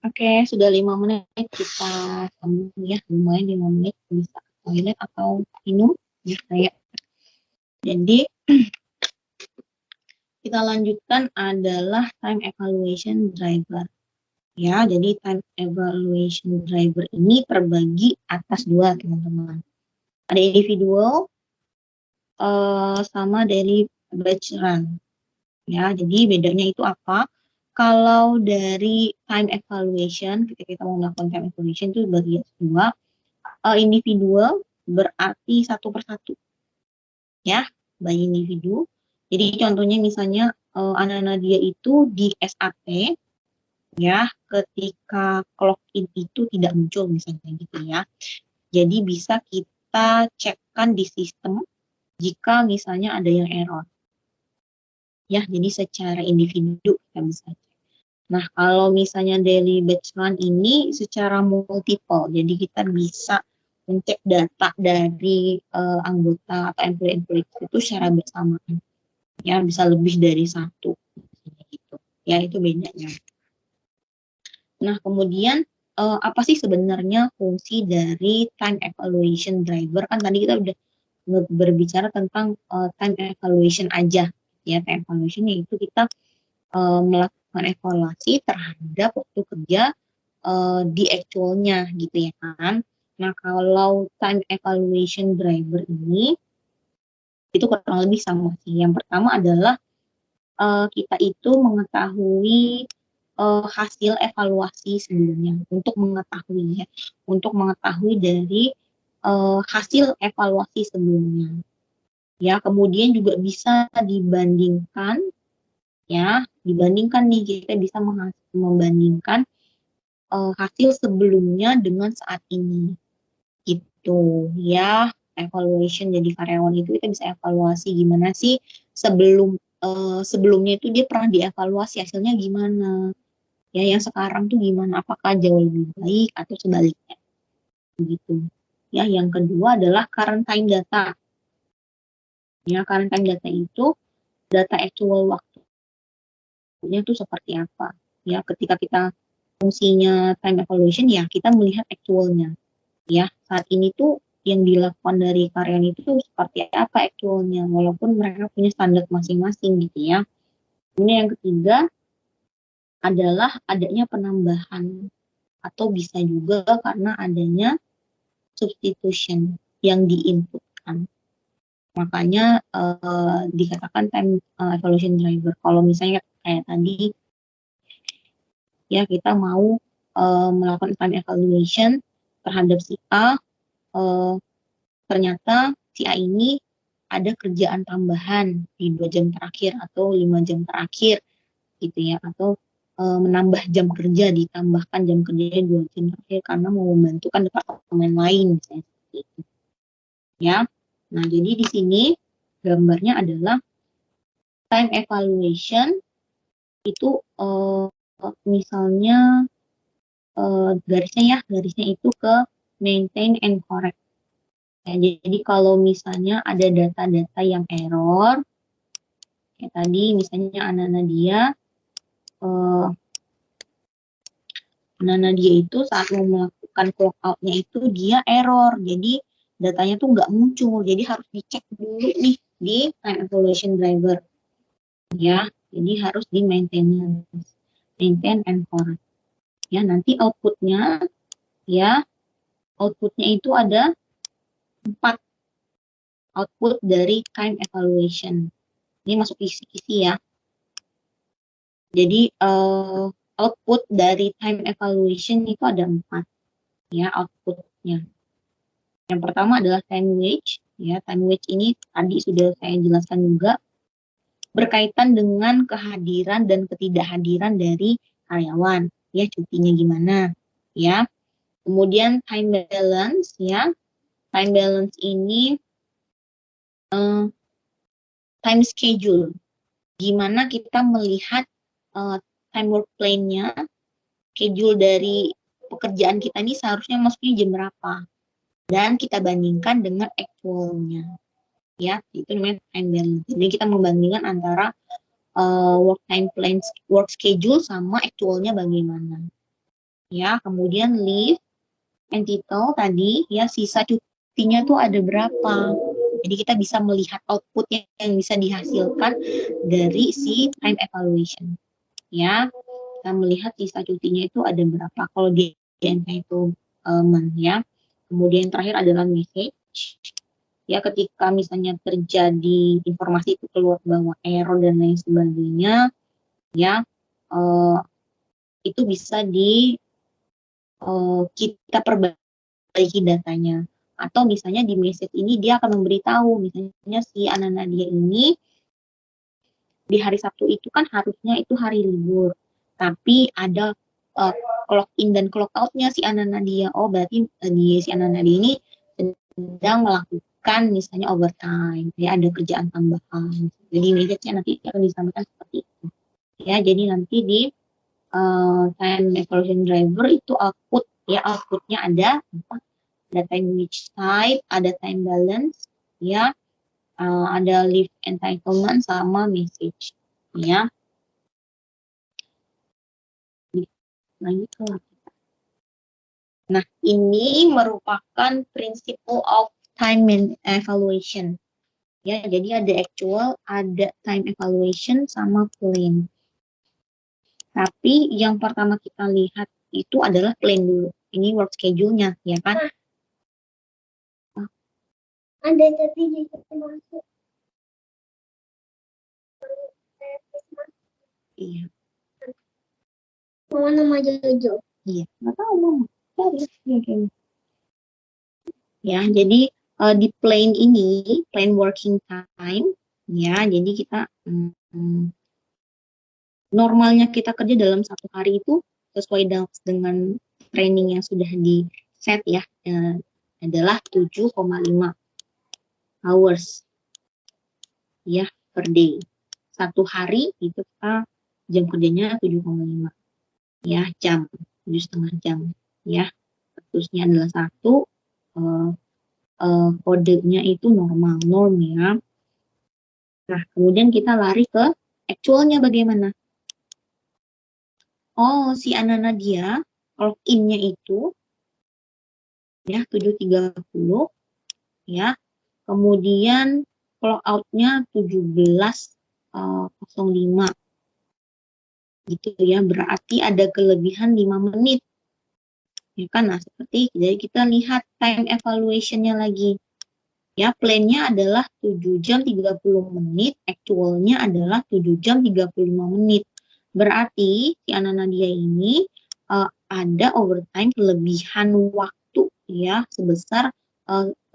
Oke, sudah 5 menit kita sambung ya, lumayan 5 menit bisa ke toilet atau minum ya kayak. Jadi kita lanjutkan adalah time evaluation driver. Ya, jadi time evaluation driver ini terbagi atas dua teman-teman. Ada individual sama daily batch run. Ya, jadi bedanya itu apa? Kalau dari time evaluation, ketika kita mau melakukan time evaluation itu bagi dua, individual berarti satu persatu, ya, by individu. Jadi contohnya misalnya anak-anak dia itu di SAT, ya, ketika clock in itu tidak muncul misalnya gitu ya. Jadi bisa kita cekkan di sistem jika misalnya ada yang error. Ya, jadi secara individu kita bisa cek. Nah, kalau misalnya daily batch run ini secara multiple, jadi kita bisa mencek data dari anggota atau employee itu secara bersamaan. Ya, bisa lebih dari satu. Gitu. Ya, itu bedanya. Nah, kemudian apa sih sebenarnya fungsi dari time evaluation driver? Kan tadi kita udah berbicara tentang time evaluation aja. Ya, time evaluation yaitu kita melakukan evaluasi terhadap waktu kerja di actualnya gitu ya kan. Nah, kalau time evaluation driver ini itu kurang lebih sama sih. Yang pertama adalah kita itu mengetahui hasil evaluasi sebelumnya untuk mengetahui ya, untuk mengetahui dari hasil evaluasi sebelumnya. Ya, kemudian juga bisa dibandingkan ya, dibandingkan nih kita bisa membandingkan hasil sebelumnya dengan saat ini gitu ya. Evaluation jadi karyawan itu kita bisa evaluasi gimana sih sebelumnya itu dia pernah dievaluasi hasilnya gimana ya, yang sekarang tuh gimana, apakah jauh lebih baik atau sebaliknya begitu ya. Yang kedua adalah current time data ya. Current time data itu data actual waktunya tuh seperti apa ya. Ketika kita fungsinya time evaluation ya, kita melihat actualnya ya, saat ini tuh yang dilakukan dari karyawan itu seperti apa actualnya, walaupun mereka punya standar masing-masing gitu ya. Kemudian yang ketiga adalah adanya penambahan atau bisa juga karena adanya substitution yang diinputkan. Makanya dikatakan time evaluation driver. Kalau misalnya kayak tadi ya, kita mau melakukan time evaluation terhadap si A, ternyata si A ini ada kerjaan tambahan di 2 jam terakhir atau 5 jam terakhir gitu ya, atau menambah jam kerja, ditambahkan jam kerjanya 2 jam terakhir karena mau membantukan departemen lain misalnya seperti itu ya. Nah, jadi di sini gambarnya adalah time evaluation itu misalnya garisnya itu ke maintain and correct. Ya, jadi kalau misalnya ada data-data yang error, kayak tadi misalnya anak-anak dia itu saat mau melakukan clock out-nya itu dia error, jadi datanya tuh nggak muncul, jadi harus dicek dulu nih di time evaluation driver ya, jadi harus di maintain and correct ya. Nanti outputnya itu ada 4 output dari time evaluation. Ini masuk kisi-kisi ya. Jadi output dari time evaluation itu ada 4 ya outputnya. Yang pertama adalah time wage ya. Time wage ini tadi sudah saya jelaskan juga, berkaitan dengan kehadiran dan ketidakhadiran dari karyawan ya, cutinya gimana ya. Kemudian time balance ya. Time balance ini time schedule. Gimana kita melihat time work plan-nya, schedule dari pekerjaan kita ini seharusnya masuknya jam berapa, dan kita bandingkan dengan actualnya ya, itu namanya time balance. Jadi kita membandingkan antara work time plan, work schedule sama actualnya bagaimana ya. Kemudian leave entitle tadi, ya, sisa cutinya tuh ada berapa. Jadi kita bisa melihat output yang bisa dihasilkan dari si time evaluation, ya. Kita melihat sisa cutinya itu ada berapa. Kalau di entitlement, ya. Kemudian terakhir adalah message, ya, ketika misalnya terjadi informasi itu keluar bahwa error dan lain sebagainya, ya, itu bisa kita perbaiki datanya. Atau misalnya di message ini dia akan memberitahu, misalnya si anak dia ini di hari Sabtu itu kan harusnya itu hari libur, tapi ada clock in dan clock outnya si anak dia. Oh, berarti si anak dia ini sedang melakukan misalnya overtime, ya, ada kerjaan tambahan. Jadi message-nya nanti akan disampaikan seperti itu. Ya, jadi nanti di time evaluation driver itu output, ya, outputnya ada time which type, ada time balance, ya, ada leave entitlement sama message, ya. Nah, gitu. Nah, ini merupakan principle of time evaluation. Ya, jadi ada actual, ada time evaluation sama plan. Tapi yang pertama kita lihat itu adalah plan dulu. Ini work schedule-nya, ya kan? Ada tapi masuk. Iya. Mama nama Jojo. Iya, nggak tahu mama. Cari ya kayaknya. Ya, jadi di plan ini, plan working time, ya, jadi kita normalnya kita kerja dalam satu hari itu sesuai dengan training yang sudah di set, ya, adalah 7,5 hours, ya, per day. Satu hari itu kita jam kerjanya 7,5, ya, jam, 7,5 jam, ya. Terusnya adalah 1, kodenya itu norm, ya. Nah, kemudian kita lari ke actualnya bagaimana. Oh, si Anana dia login-nya itu, ya, 7.30, ya. Kemudian clock out-nya 17.05, gitu, ya. Berarti ada kelebihan 5 menit. Ya kan? Nah, seperti jadi kita lihat time evaluation-nya lagi. Ya, plan-nya adalah 7 jam 30 menit, actual-nya adalah 7 jam 35 menit. Berarti si anak dia ini ada overtime kelebihan waktu, ya, sebesar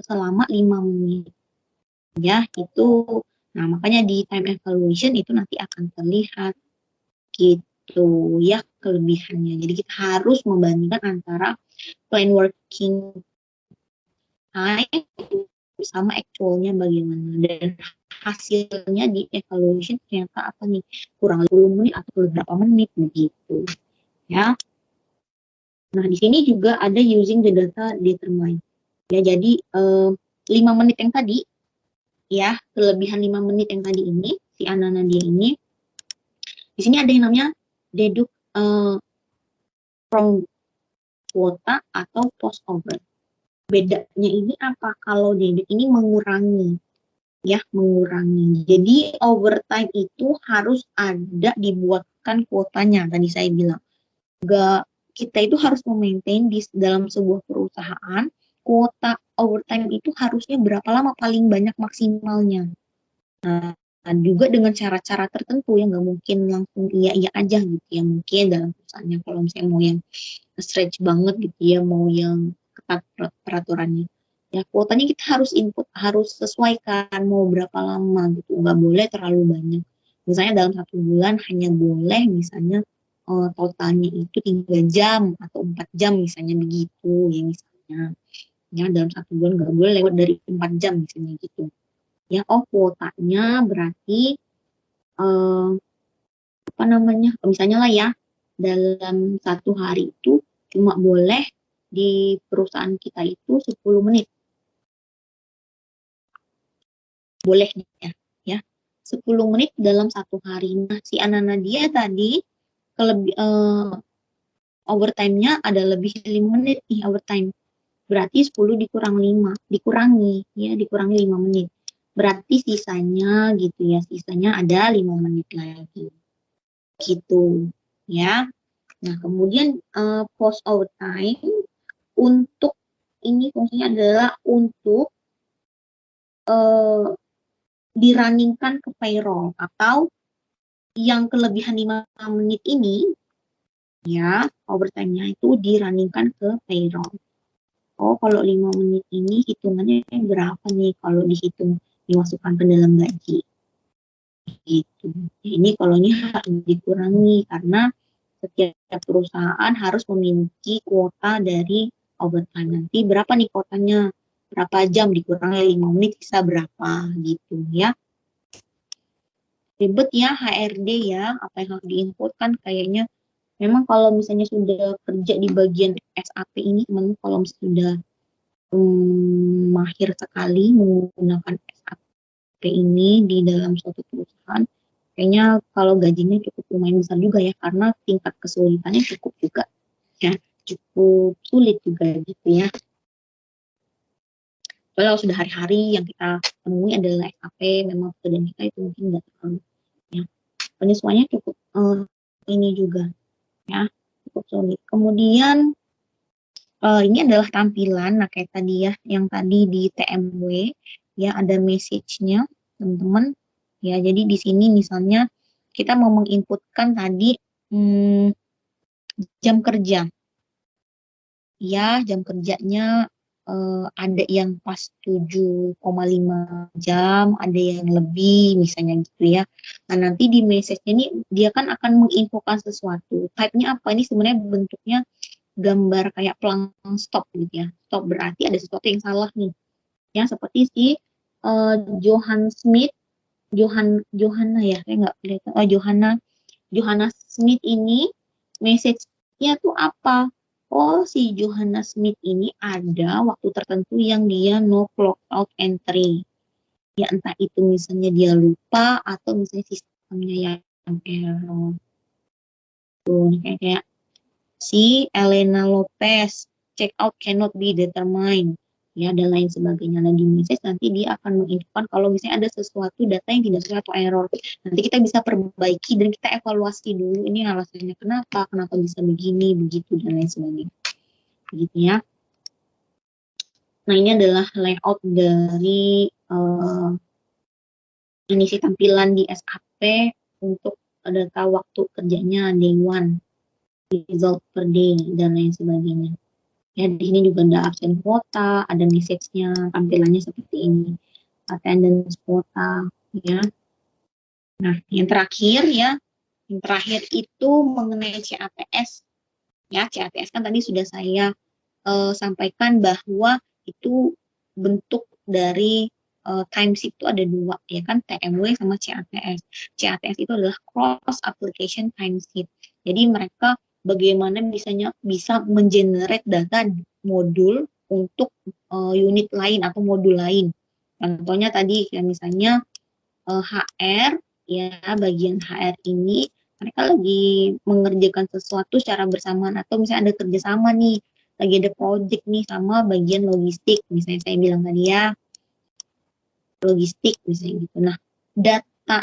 selama 5 menit. Ya, itu. Nah, makanya di time evaluation itu nanti akan terlihat gitu, ya, kelebihannya. Jadi kita harus membandingkan antara plan working time sama actualnya bagaimana, dan hasilnya di evaluation ternyata apa nih, kurang 10 menit atau beberapa menit begitu, ya. Nah, di sini juga ada using the data determine, ya. Jadi 5 menit yang tadi, ya, kelebihan 5 menit yang tadi ini si Anana dia ini, di sini ada yang namanya deduct from quota atau post over. Bedanya ini apa? Kalau debit ini mengurangi, ya, mengurangi. Jadi overtime itu harus ada dibuatkan kuotanya. Tadi saya bilang, kita itu harus memaintain di dalam sebuah perusahaan kuota overtime itu harusnya berapa lama paling banyak maksimalnya. Nah, juga dengan cara-cara tertentu yang nggak mungkin langsung iya aja gitu ya. Mungkin dalam perusahaannya kalau misalnya mau yang stretch banget gitu ya, mau yang ketat peraturannya, ya, kuotanya kita harus input, harus sesuaikan mau berapa lama gitu, nggak boleh terlalu banyak. Misalnya dalam 1 bulan hanya boleh misalnya totalnya itu 3 jam atau 4 jam misalnya begitu, ya, misalnya, ya, dalam 1 bulan nggak boleh lewat dari 4 jam misalnya gitu, ya. Oh, kuotanya berarti apa namanya, misalnya lah ya, dalam 1 hari itu cuma boleh di perusahaan kita itu 10 menit. Boleh ya. 10 menit dalam 1 hari. Nah, si Anana dia tadi overtime-nya ada lebih 5 menit nih overtime. Berarti 10 dikurangi 5 menit. Berarti sisanya gitu ya, sisanya ada 5 menit lagi. Gitu ya. Nah, kemudian post overtime untuk ini fungsinya adalah untuk dirunningkan ke payroll atau yang kelebihan 5 menit ini ya overtime-nya itu dirunningkan ke payroll. Oh, kalau 5 menit ini hitungannya berapa nih kalau dihitung dimasukkan ke dalam gaji? Gitu. Ini kalau ini harus dikurangi karena setiap perusahaan harus memiliki kuota dari overtime. Nanti berapa nih kuotanya? Berapa jam dikurangi 5 menit bisa berapa gitu ya. Ribet ya HRD ya, apa yang harus diinputkan kayaknya. Memang kalau misalnya sudah kerja di bagian SAP ini, teman kalau misalnya sudah mahir sekali menggunakan SAP ini di dalam suatu perusahaan, kayaknya kalau gajinya cukup lumayan besar juga ya, karena tingkat kesulitannya cukup juga ya, cukup sulit juga gitu ya. Kalau sudah hari-hari yang kita temui adalah SAP, memang pekerjaan kita itu mungkin nggak terlalu ya, penyesuaiannya cukup ini juga ya, cukup sulit. Kemudian ini adalah tampilan, nah kayak tadi ya, yang tadi di TMW ya ada message-nya teman-teman ya. Jadi di sini misalnya kita mau menginputkan tadi jam kerja ya, jam kerjanya ada yang pas 7,5 jam, ada yang lebih misalnya gitu ya. Nah, nanti di message-nya ini dia kan akan menginfokan sesuatu. Type-nya apa? Ini sebenarnya bentuknya gambar kayak pelang stop gitu ya. Stop berarti ada sesuatu yang salah nih. Ya, seperti si Johanna ya, saya nggak kelihatan. Oh, Johanna Smith ini message-nya tuh apa? Oh, si Johanna Smith ini ada waktu tertentu yang dia no clock out entry. Ya entah itu misalnya dia lupa atau misalnya sistemnya yang error. Tuh, kayak si Elena Lopez, check out cannot be determined. Ya, dan lain sebagainya. Nah, di message nanti dia akan menginfokan kalau misalnya ada sesuatu data yang tidak sesuai atau error. Nanti kita bisa perbaiki dan kita evaluasi dulu ini alasannya kenapa bisa begini, begitu, dan lain sebagainya. Begitu ya. Nah, ini adalah layout dari ini sih tampilan di SAP untuk data waktu kerjanya day one, result per day, dan lain sebagainya. Ya, di sini juga ada absen kuota, ada message-nya, tampilannya seperti ini. Attendance kuota, ya. Nah, yang terakhir ya, yang terakhir itu mengenai CATS. Ya, CATS kan tadi sudah saya sampaikan bahwa itu bentuk dari timesheet itu ada dua, ya kan, TMW sama CATS. CATS itu adalah cross application timesheet. Jadi mereka bagaimana bisa mengenerate data modul untuk unit lain atau modul lain. Contohnya tadi ya misalnya HR ya, bagian HR ini mereka lagi mengerjakan sesuatu secara bersamaan atau misalnya ada kerjasama nih, lagi ada project nih sama bagian logistik, misalnya saya bilang tadi ya, logistik misalnya gitu. Nah,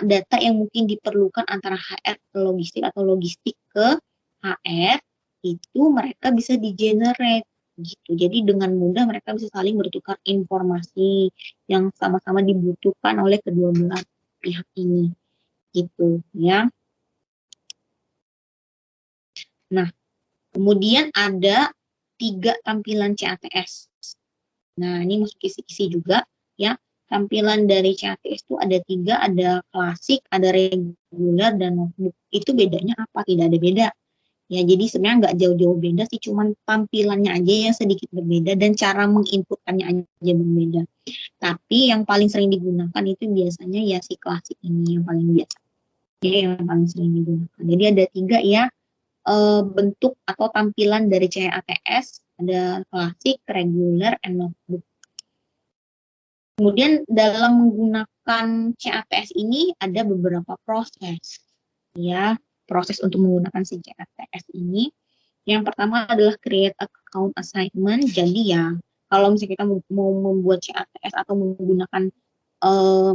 data yang mungkin diperlukan antara HR ke logistik atau logistik ke HR itu mereka bisa di-generate gitu. Jadi dengan mudah mereka bisa saling bertukar informasi yang sama-sama dibutuhkan oleh kedua belah pihak ini gitu ya. Nah, kemudian ada 3 tampilan CATS. Nah, ini masuk kisi-kisi juga ya. Tampilan dari CATS itu ada 3, ada klasik, ada reguler, dan notebook. Itu bedanya apa? Tidak ada beda. Ya, jadi sebenarnya nggak jauh-jauh beda sih, cuman tampilannya aja yang sedikit berbeda dan cara menginputkannya aja berbeda. Tapi yang paling sering digunakan itu biasanya ya si klasik ini yang paling biasa. Ya, yang paling sering digunakan. Jadi ada 3 ya bentuk atau tampilan dari CATS, ada klasik, reguler, and notebook. Kemudian dalam menggunakan CATS ini ada beberapa proses, ya, proses untuk menggunakan si CATS ini. Yang pertama adalah create account assignment. Jadi ya, kalau misalnya kita mau membuat CATS atau menggunakan eh,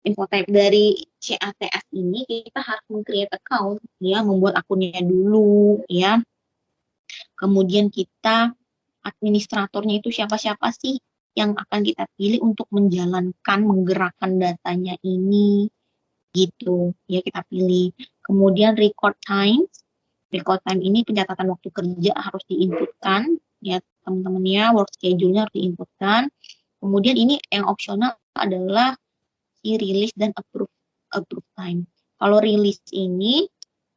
infotype dari CATS ini, kita harus meng-create account, ya, membuat akunnya dulu, ya. Kemudian kita administratornya itu siapa-siapa sih yang akan kita pilih untuk menjalankan, menggerakkan datanya ini, gitu, ya kita pilih. Kemudian record time ini pencatatan waktu kerja harus diinputkan, ya teman-teman ya, work schedule-nya harus diinputkan. Kemudian ini yang opsional adalah si release dan approve time. Kalau release ini,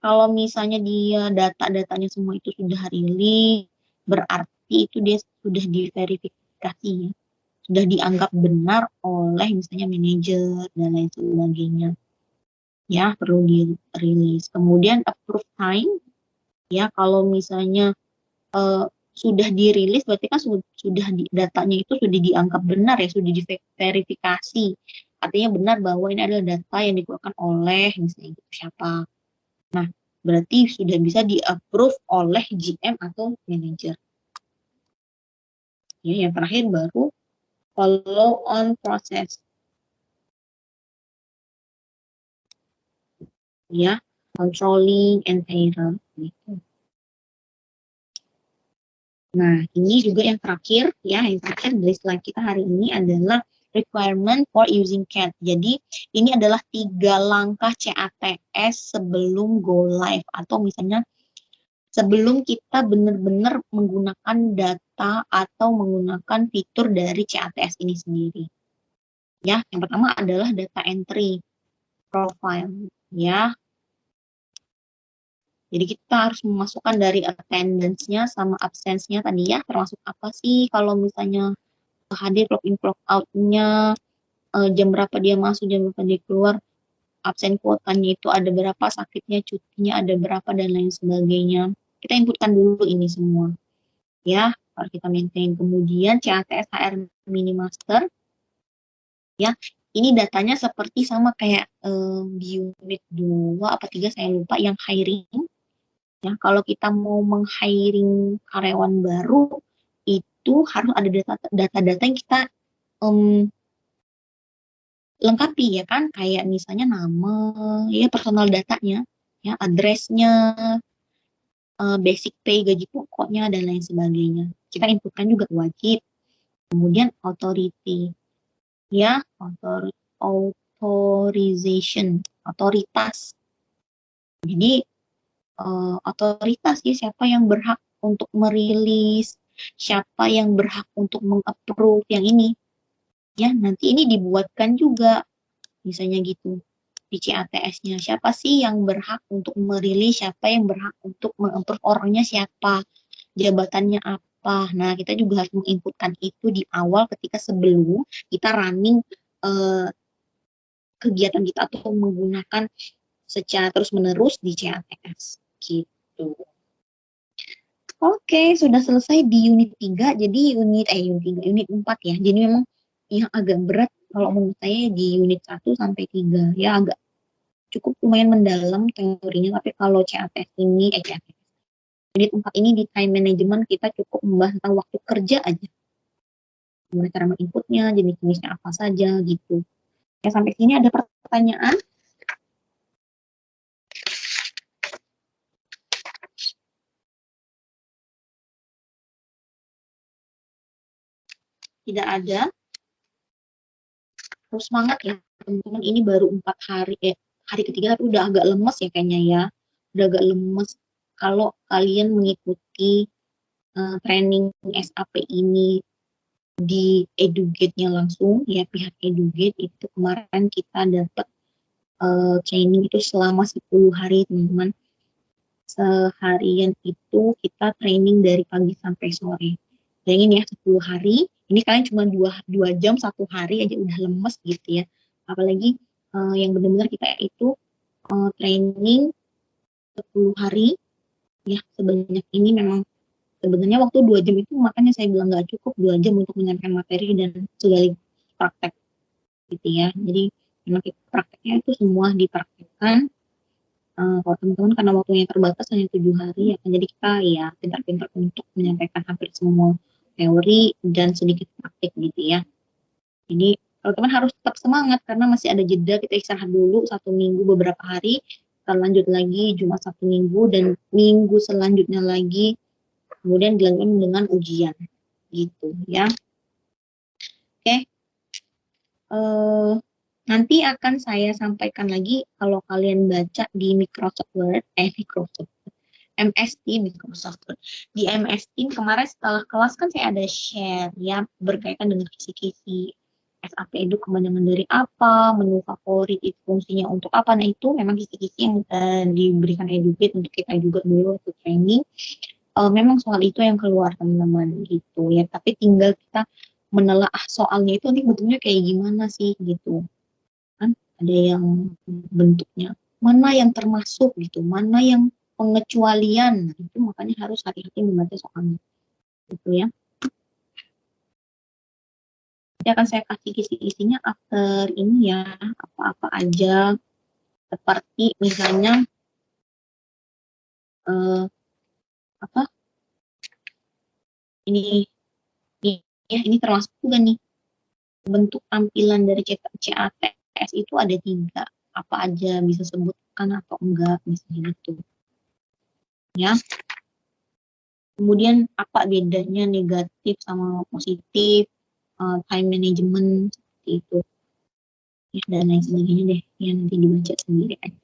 kalau misalnya dia data-datanya semua itu sudah rilis, berarti itu dia sudah diverifikasi ya, sudah dianggap benar oleh misalnya manajer dan lain sebagainya. Ya, perlu dirilis. Kemudian approve time, ya kalau misalnya sudah dirilis berarti kan sudah datanya itu sudah dianggap benar ya, sudah diverifikasi. Artinya benar bahwa ini adalah data yang dikeluarkan oleh misalnya gitu, siapa. Nah, berarti sudah bisa di-approve oleh GM atau manager. Ya, yang terakhir baru follow on process. Ya, controlling and error gitu. Nah, ini juga yang terakhir ya, yang terakhir dari slide kita hari ini adalah requirement for using CAT. Jadi, ini adalah 3 langkah CATS sebelum go live atau misalnya sebelum kita benar-benar menggunakan data atau menggunakan fitur dari CATS ini sendiri. Ya, yang pertama adalah data entry profile ya. Jadi kita harus memasukkan dari attendance-nya sama absence-nya tadi ya, termasuk apa sih kalau misalnya hadir, login, clock out-nya, jam berapa dia masuk, jam berapa dia keluar, absen kuotanya itu ada berapa, sakitnya, cutinya ada berapa, dan lain sebagainya. Kita inputkan dulu ini semua. Ya, harus kita maintain. Kemudian CATS HR Mini Master. Ya, ini datanya seperti sama kayak di unit 2 apa 3, saya lupa, yang hiring. Ya, kalau kita mau meng-hiring karyawan baru, itu harus ada data-data yang kita lengkapi ya kan, kayak misalnya nama, ya personal datanya, ya addressnya, basic pay, gaji pokoknya dan lain sebagainya. Kita inputkan juga wajib. Kemudian authority, ya authorization, otoritas. Jadi otoritas ya, siapa yang berhak untuk merilis, siapa yang berhak untuk mengapprove yang ini. Ya, nanti ini dibuatkan juga misalnya gitu di CATS-nya. Siapa sih yang berhak untuk merilis, siapa yang berhak untuk mengapprove, orangnya siapa, jabatannya apa. Nah, kita juga harus menginputkan itu di awal ketika sebelum kita running kegiatan kita atau menggunakan secara terus-menerus di CATS. Gitu. Oke, sudah selesai di unit 3. Jadi unit 3, unit 4 ya. Jadi memang yang agak berat kalau menurut saya di unit 1 sampai 3. Ya agak cukup lumayan mendalam teorinya, tapi kalau CATS ini, unit 4 ini di time management kita cukup membahas tentang waktu kerja aja. Gimana cara menginputnya, jenis-jenisnya apa saja gitu. Ya, sampai sini ada pertanyaan? Tidak ada. Terus semangat ya teman-teman, ini baru 4 hari, hari ketiga tapi udah agak lemes ya kayaknya ya. Udah agak lemes. Kalau kalian mengikuti training SAP ini di Edugate-nya langsung, ya pihak Edugate itu kemarin kita dapat training itu selama 10 hari teman-teman. Seharian itu kita training dari pagi sampai sore. Bayangin ya, 10 hari, ini kalian cuma 2 jam 1 hari aja udah lemes gitu ya. Apalagi yang benar-benar kita itu training 10 hari, ya sebanyak ini memang sebenarnya waktu 2 jam itu makanya saya bilang nggak cukup 2 jam untuk menyampaikan materi dan segala praktek gitu ya. Jadi memang prakteknya itu semua dipraktekkan Kalau teman-teman karena waktunya terbatas hanya 7 hari ya kan, jadi kita ya pintar-pintar untuk menyampaikan hampir semua teori dan sedikit praktik gitu ya. Jadi teman-teman harus tetap semangat karena masih ada jeda, kita istirahat dulu 1 minggu beberapa hari, kita lanjut lagi Jumat Sabtu Minggu dan minggu selanjutnya lagi kemudian dilanjutkan dengan ujian gitu ya. Oke. Nanti akan saya sampaikan lagi kalau kalian baca di Microsoft Word, MS Team, Microsoft Word. Di MS Team kemarin setelah kelas kan saya ada share ya berkaitan dengan kisi-kisi SAP Edu kepanjangan dari apa, menu favorit itu fungsinya untuk apa. Nah itu memang kisi-kisi yang diberikan Edubit untuk kita juga dulu waktu training. Memang soal itu yang keluar teman-teman gitu ya, tapi tinggal kita menelaah soalnya itu nanti bentuknya kayak gimana sih gitu kan, ada yang bentuknya mana yang termasuk gitu, mana yang pengecualian. Nah, itu makanya harus hati-hati membaca soalnya gitu ya. Nanti akan saya kasih kisi-kisinya after ini ya, apa-apa aja seperti misalnya apa ini, ini termasuk juga nih bentuk tampilan dari CATS itu ada 3, apa aja bisa sebutkan atau enggak misalnya gitu ya. Kemudian apa bedanya negatif sama positif, time management seperti itu ya, dan lain sebagainya deh ya, nanti dibaca sendiri aja.